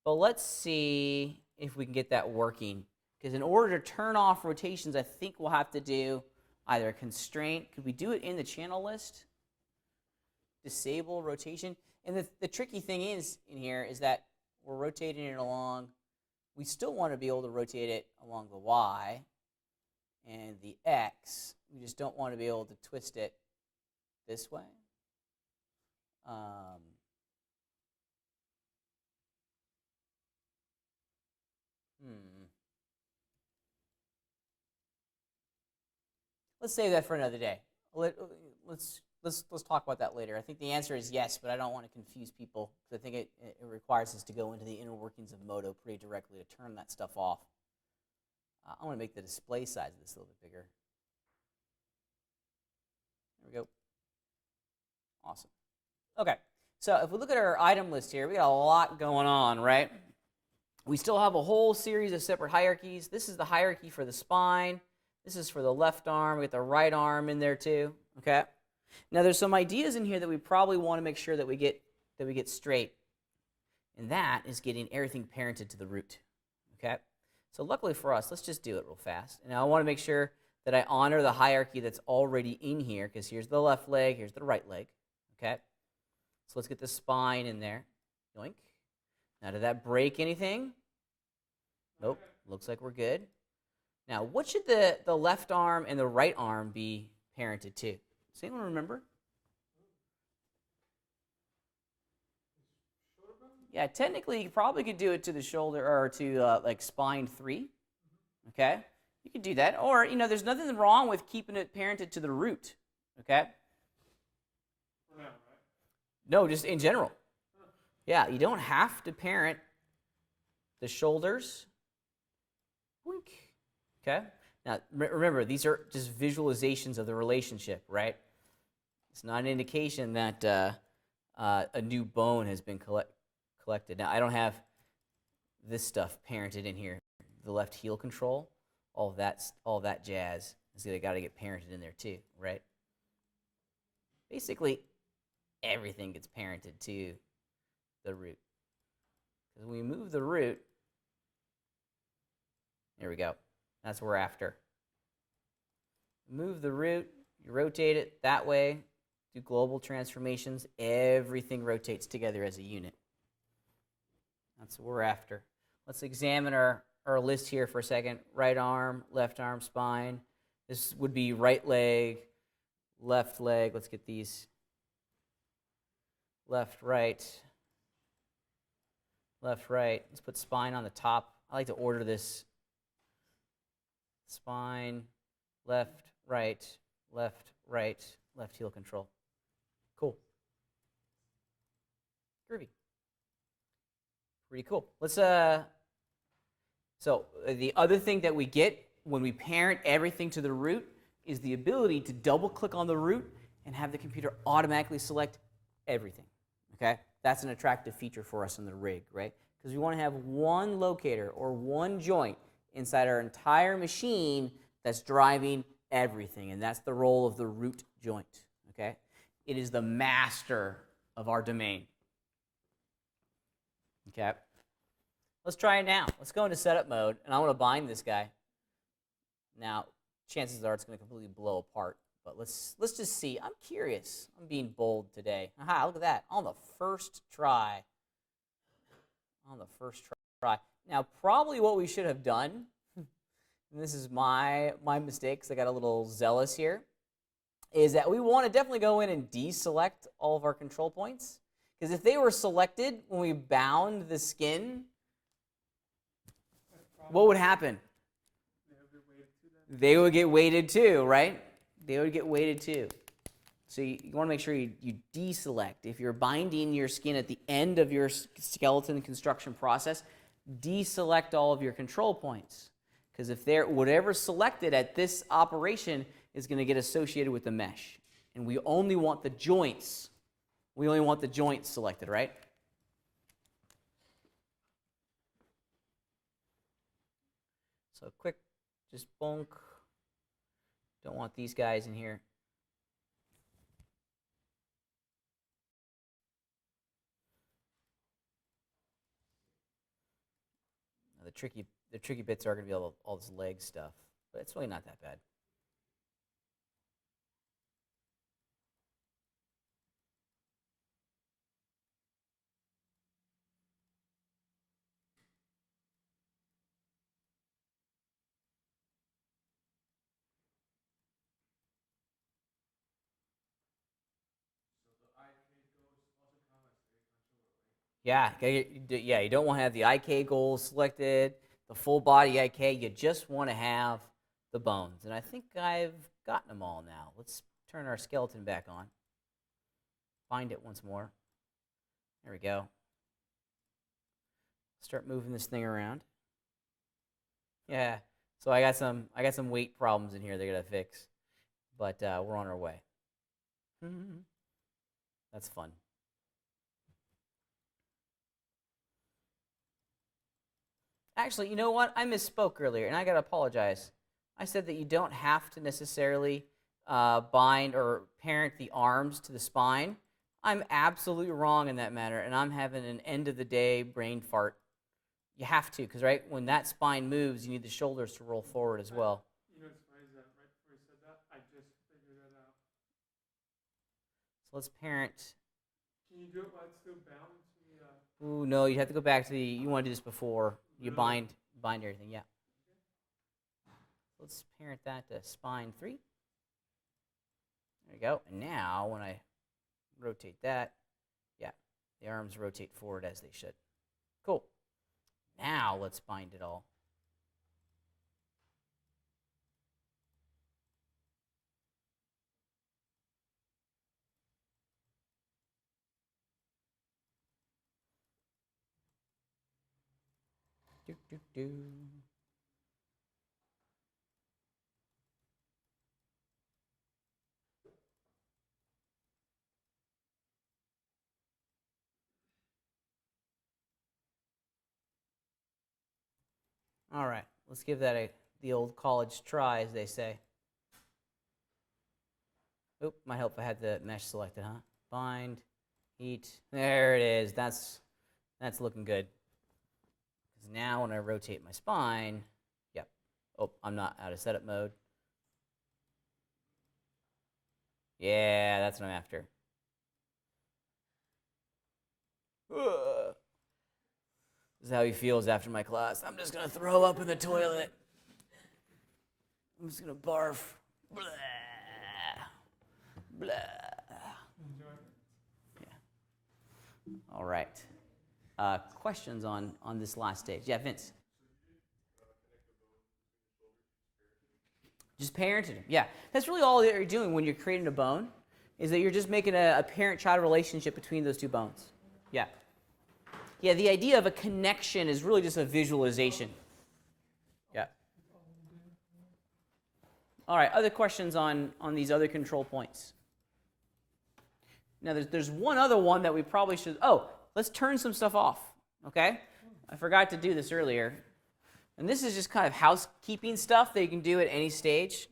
But let's see if we can get that working. Because in order to turn off rotations, I think we'll have to do either a constraint. Could we do it in the channel list? Disable rotation. And the tricky thing is in here is that we're rotating it along. We still want to be able to rotate it along the Y and the X. We just don't want to be able to twist it this way. Let's save that for another day. Let's talk about that later. I think the answer is yes, but I don't want to confuse people because I think it requires us to go into the inner workings of Modo pretty directly to turn that stuff off. I want to make the display size of this a little bit bigger. There we go. Awesome. Okay, so if we look at our item list here, we got a lot going on, right? We still have a whole series of separate hierarchies. This is the hierarchy for the spine. This is for the left arm. We got the right arm in there too. Okay. Now there's some ideas in here that we probably want to make sure that we get straight, and that is getting everything parented to the root. Okay. So luckily for us, let's just do it real fast. And I want to make sure that I honor the hierarchy that's already in here, because here's the left leg, here's the right leg. Okay. So let's get the spine in there. Yoink. Now, did that break anything? Nope. Looks like we're good. Now, what should the left arm and the right arm be parented to? Does anyone remember? Yeah, technically, you probably could do it to the shoulder or to like spine 3. Okay, you could do that, or there's nothing wrong with keeping it parented to the root. Okay. For now, right? No, just in general. Yeah, you don't have to parent the shoulders. Boink. Okay. Now remember, these are just visualizations of the relationship, right? It's not an indication that a new bone has been collected. Now, I don't have this stuff parented in here. The left heel control, all that jazz is got to get parented in there too, right? Basically, everything gets parented to the root. Because when we move the root, there we go. That's what we're after. Move the root, you rotate it that way, do global transformations, everything rotates together as a unit. That's what we're after. Let's examine our list here for a second. Right arm, left arm, spine. This would be right leg, left leg. Let's get these. Left, right. Left, right. Let's put spine on the top. I like to order this. Spine, left, right, left, right, left heel control. Cool. Groovy. Pretty cool. Let's so the other thing that we get when we parent everything to the root is the ability to double click on the root and have the computer automatically select everything. Okay? That's an attractive feature for us in the rig, right? Because we want to have one locator or one joint inside our entire machine that's driving everything, and that's the role of the root joint. Okay? It is the master of our domain. Okay? Let's try it now. Let's go into setup mode, and I want to bind this guy. Now, chances are it's going to completely blow apart But let's just see. I'm curious. I'm being bold today. Aha, look at that. On the first try. On the first try. Now, probably what we should have done, and this is my mistake because I got a little zealous here, is that we want to definitely go in and deselect all of our control points. Because if they were selected when we bound the skin, what would happen? They would get weighted too, right? They would get weighted too. So you want to make sure you deselect. If you're binding your skin at the end of your skeleton construction process, deselect all of your control points. Because if they're whatever's selected at this operation is going to get associated with the mesh. And we only want the joints. We only want the joints selected, right? So quick, just bonk. Don't want these guys in here. The tricky bits are going to be all this leg stuff, but it's really not that bad. Yeah, you don't want to have the IK goals selected, the full body IK. You just want to have the bones. And I think I've gotten them all now. Let's turn our skeleton back on. Find it once more. There we go. Start moving this thing around. Yeah, so I got some weight problems in here they're gonna fix, but we're on our way. That's fun. Actually, you know what? I misspoke earlier, and I got to apologize. I said that you don't have to necessarily bind or parent the arms to the spine. I'm absolutely wrong in that matter, and I'm having an end-of-the-day brain fart. You have to, because right when that spine moves, you need the shoulders to roll forward as well. You know what's funny is that right before you said that, I just figured that out. So let's parent. Can you do it while it's still bound to the... Ooh, no, you have to go back to the, you want to do this before you bind everything, yeah. Let's parent that to spine 3. There we go. And now when I rotate that, yeah, the arms rotate forward as they should. Cool. Now let's bind it all. Do, do, do. All right, let's give that the old college try, as they say. Oop, might help if I had the mesh selected, huh? Bind, heat. There it is. That's looking good. Because now when I rotate my spine, yep. Oh, I'm not out of setup mode. Yeah, that's what I'm after. Ugh. This is how he feels after my class. I'm just going to throw up in the toilet. I'm just going to barf. Blah. Blah. Yeah. All right. Questions on this last stage? Yeah, Vince. Just parenting them. Yeah. That's really all that you're doing when you're creating a bone, is that you're just making a parent-child relationship between those two bones. Yeah. Yeah, the idea of a connection is really just a visualization. Yeah. All right, other questions on these other control points? Now, there's one other one that we probably should... Oh, let's turn some stuff off, okay? I forgot to do this earlier. And this is just kind of housekeeping stuff that you can do at any stage.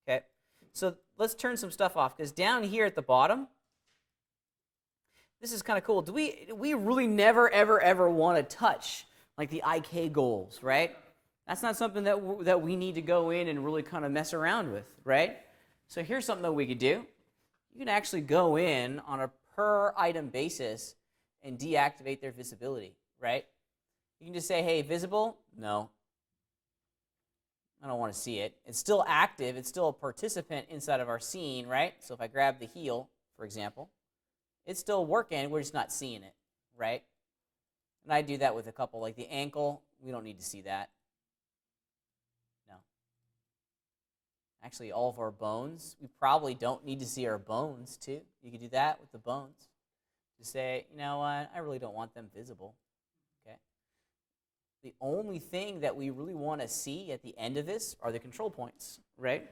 Okay, so let's turn some stuff off, because down here at the bottom, this is kind of cool. Do we really never, ever, ever want to touch like the IK goals, right? That's not something that we need to go in and really kind of mess around with, right? So here's something that we could do. You can actually go in on a per item basis and deactivate their visibility, right? You can just say, hey, visible? No. I don't want to see it. It's still active. It's still a participant inside of our scene, right? So if I grab the heel, for example, it's still working. We're just not seeing it, right? And I do that with a couple, like the ankle. We don't need to see that. No. Actually, all of our bones, we probably don't need to see our bones, too. You could do that with the bones. Just say, you know what, I really don't want them visible. Okay. The only thing that we really want to see at the end of this are the control points, right?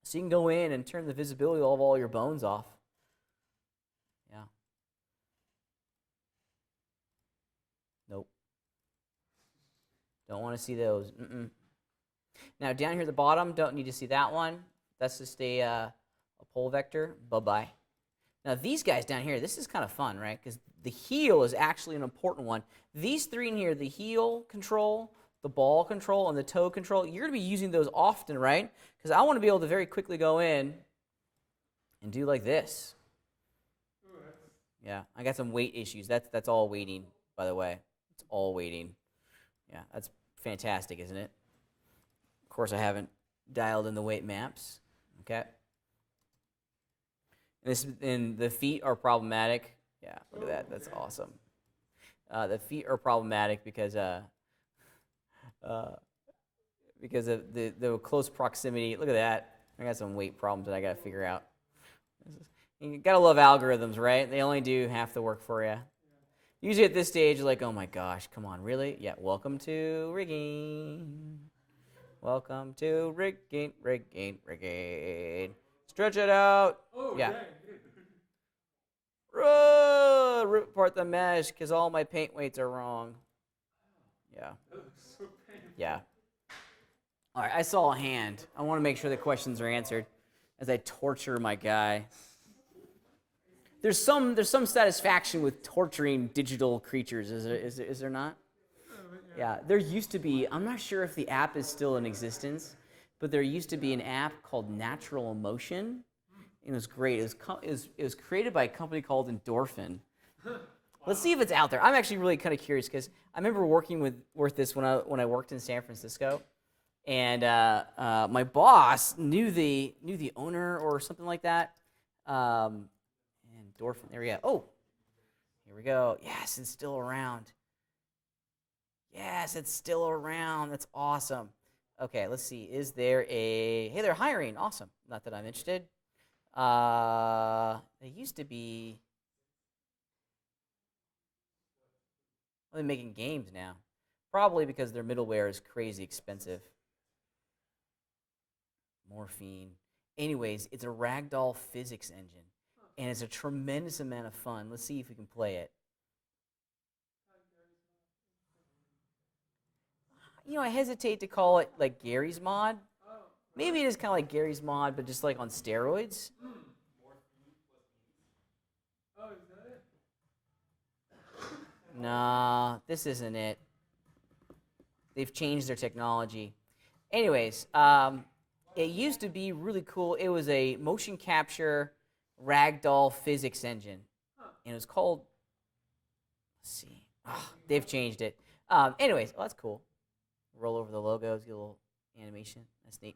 So you can go in and turn the visibility of all your bones off. Yeah. Nope. Don't want to see those. Mm-mm. Now down here at the bottom, don't need to see that one. That's just a pole vector. Bye-bye. Now these guys down here, this is kind of fun, right? Because the heel is actually an important one. These three in here, the heel control, the ball control, and the toe control, you're going to be using those often, right? Because I want to be able to very quickly go in and do like this. Yeah, I got some weight issues. That's all weighting, by the way. It's all weighting. Yeah, that's fantastic, isn't it? Of course, I haven't dialed in the weight maps. Okay. And the feet are problematic. Yeah, look at that. That's awesome. The feet are problematic because of the close proximity. Look at that. I got some weight problems that I got to figure out. You got to love algorithms, right? They only do half the work for you. Usually at this stage, you're like, oh my gosh, come on, really? Yeah, welcome to rigging. Welcome to rigging. Stretch it out. Oh, yeah. dang. Rip apart the mesh because all my paint weights are wrong. Yeah. That looks so painful. Yeah. All right, I saw a hand. I want to make sure the questions are answered as I torture my guy. There's some satisfaction with torturing digital creatures, is there not? Yeah, there used to be, I'm not sure if the app is still in existence, but there used to be an app called Natural Emotion. It was great. It was created by a company called Endorphin. Let's see if it's out there. I'm actually really kind of curious because I remember working with this when I worked in San Francisco, and my boss knew the owner or something like that. Endorphin. There we go. Oh, here we go. Yes, it's still around. Yes, it's still around. That's awesome. Okay, let's see. Is there a... Hey, they're hiring. Awesome. Not that I'm interested. They used to be... Well, they're making games now. Probably because their middleware is crazy expensive. Morphine. Anyways, it's a ragdoll physics engine. And it's a tremendous amount of fun. Let's see if we can play it. You know, I hesitate to call it like Gary's Mod. Maybe it is kind of like Gary's Mod, but just like on steroids. Oh, is that it? Nah, this isn't it. They've changed their technology. Anyways, it used to be really cool. It was a motion capture ragdoll physics engine. And it was called, let's see. They've changed it. Anyways, that's cool. Roll over the logos, get a little animation. That's neat.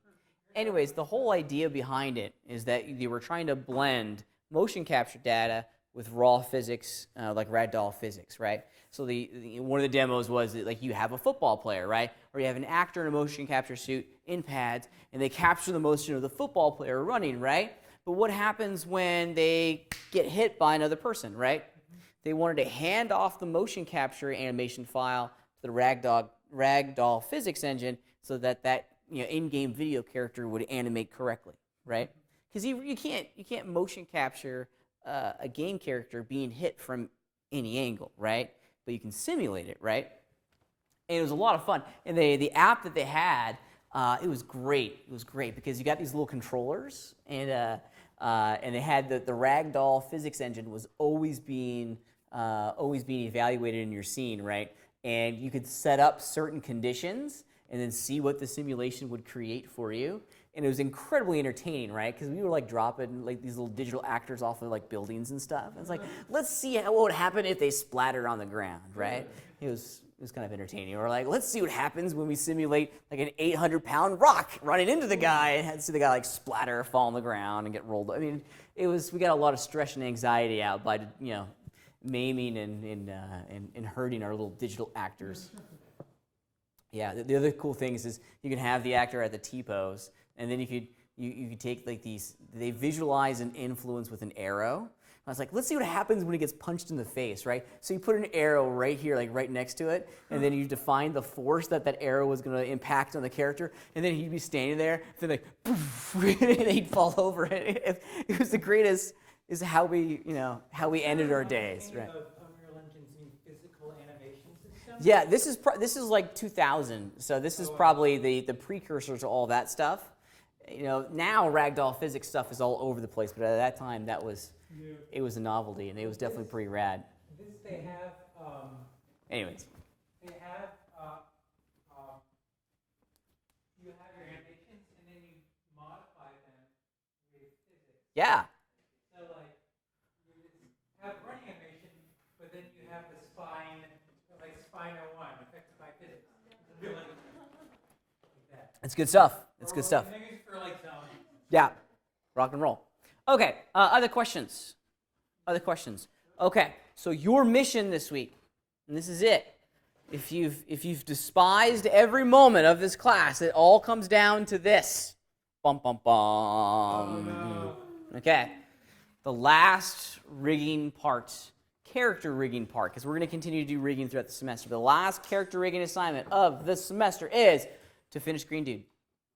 Anyways, the whole idea behind it is that they were trying to blend motion capture data with raw physics, like ragdoll physics, right? So one of the demos was that, like, you have a football player, right? Or you have an actor in a motion capture suit in pads, and they capture the motion of the football player running, right? But what happens when they get hit by another person, right? They wanted to hand off the motion capture animation file to the ragdoll physics engine so that in-game video character would animate correctly, right? Because you can't motion capture a game character being hit from any angle, right? But you can simulate it, right? And it was a lot of fun. And the app that they had, it was great. It was great because you got these little controllers, and they had the ragdoll physics engine was always being evaluated in your scene, right? And you could set up certain conditions and then see what the simulation would create for you. And it was incredibly entertaining, right? Because we were like dropping like these little digital actors off of like buildings and stuff. It's like, let's see what would happen if they splattered on the ground, right? It was kind of entertaining. Or like, let's see what happens when we simulate like an 800-pound rock running into the guy and see the guy like splatter, fall on the ground, and get rolled. I mean, we got a lot of stress and anxiety out by maiming and hurting our little digital actors. Yeah, the other cool thing is you can have the actor at the T-pose, and then you could take like they visualize an influence with an arrow. I was like, let's see what happens when he gets punched in the face, right? So you put an arrow right here, like right next to it, and then you define the force that arrow was going to impact on the character, and then he'd be standing there, and like, poof, and he'd fall over. It was the greatest. Is how we ended our days, right? Unreal Engine's new physical animation system? Yeah, this is like 2000, so this is probably the precursor to all that stuff. Now ragdoll physics stuff is all over the place, but at that time it was a novelty, and it was definitely pretty rad. They have. Anyways. They have. You have your animations, and then you modify them with physics. Yeah. So like, you have running animation, but then you have the spine, like Spine 01, affected by physics. Like that. It's good stuff. It's good stuff. For like some. Yeah. Rock and roll. Okay. Other questions? Other questions? Okay. So your mission this week, and this is it. If you've despised every moment of this class, it all comes down to this. Bum bum bum. Oh, no. Okay. The last rigging part, character rigging part, because we're going to continue to do rigging throughout the semester. The last character rigging assignment of this semester is to finish Green Dude.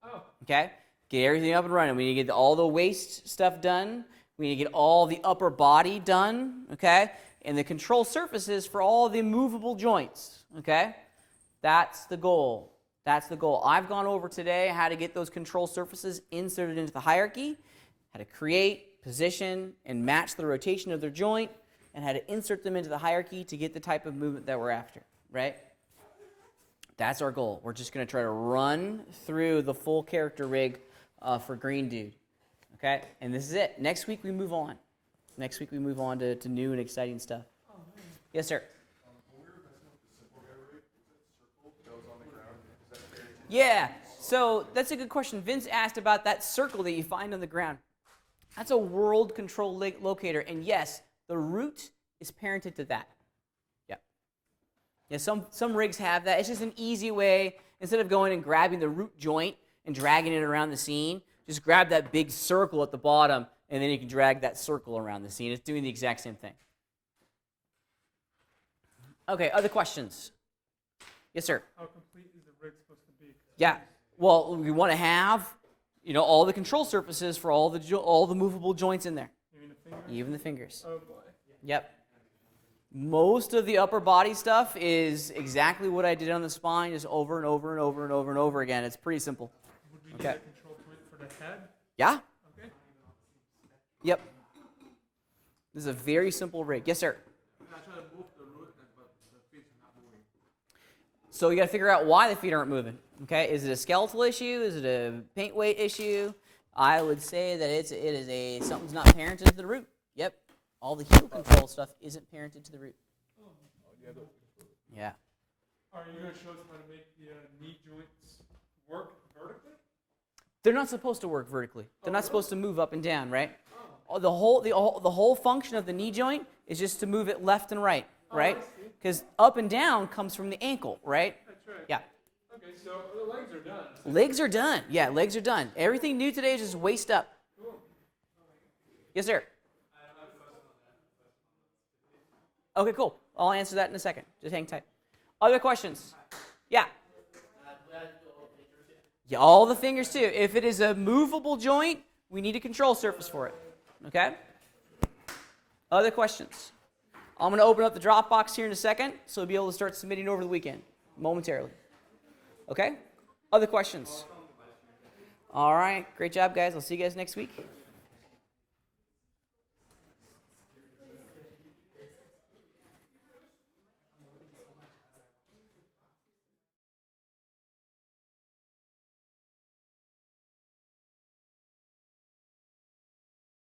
Oh. Okay? Get everything up and running. We need to get all the waist stuff done. We need to get all the upper body done, okay? And the control surfaces for all the movable joints, okay? That's the goal. That's the goal. I've gone over today how to get those control surfaces inserted into the hierarchy, how to create, position, and match the rotation of their joint, and how to insert them into the hierarchy to get the type of movement that we're after, right? That's our goal. We're just going to try to run through the full character rig for Green Dude, okay? And this is it. Next week we move on. Next week we move on to new and exciting stuff. Yes, sir. Yeah, so that's a good question. Vince asked about that circle that you find on the ground. That's a world control locator, and yes, the root is parented to that. Yeah, some rigs have that. It's just an easy way, instead of going and grabbing the root joint and dragging it around the scene, just grab that big circle at the bottom, and then you can drag that circle around the scene. It's doing the exact same thing. Okay, other questions? Yes, sir. How complete is the rig supposed to be? Yeah, well, we want to have, all the control surfaces for all the movable joints in there. Even the fingers? Even the fingers. Oh boy. Yep. Most of the upper body stuff is exactly what I did on the spine, just over and over and over and over and over again. It's pretty simple. Would we Okay. get a control point for the head? Yeah? Okay. Yep. This is a very simple rig. Yes, sir. I try to move the root, but the feet are not moving. So you got to figure out why the feet aren't moving. Okay, is it a skeletal issue? Is it a paint weight issue? I would say that it is something's not parented to the root. Yep. All the heel control stuff isn't parented to the root. Yeah. Are you going to show us how to make the knee joints work vertically? They're not supposed to work vertically. They're not supposed to move up and down, right? The whole function of the knee joint is just to move it left and right, right? Because up and down comes from the ankle, right? That's right. Yeah. Okay, so the legs are done. Legs are done. Yeah, legs are done. Everything new today is just waist up. Cool. Yes, sir. Okay, cool. I'll answer that in a second. Just hang tight. Other questions? Yeah. Yeah, all the fingers too. If it is a movable joint, we need a control surface for it. Okay? Other questions? I'm going to open up the Dropbox here in a second, so we'll be able to start submitting over the weekend, momentarily. Okay? Other questions? All right. Great job, guys. I'll see you guys next week.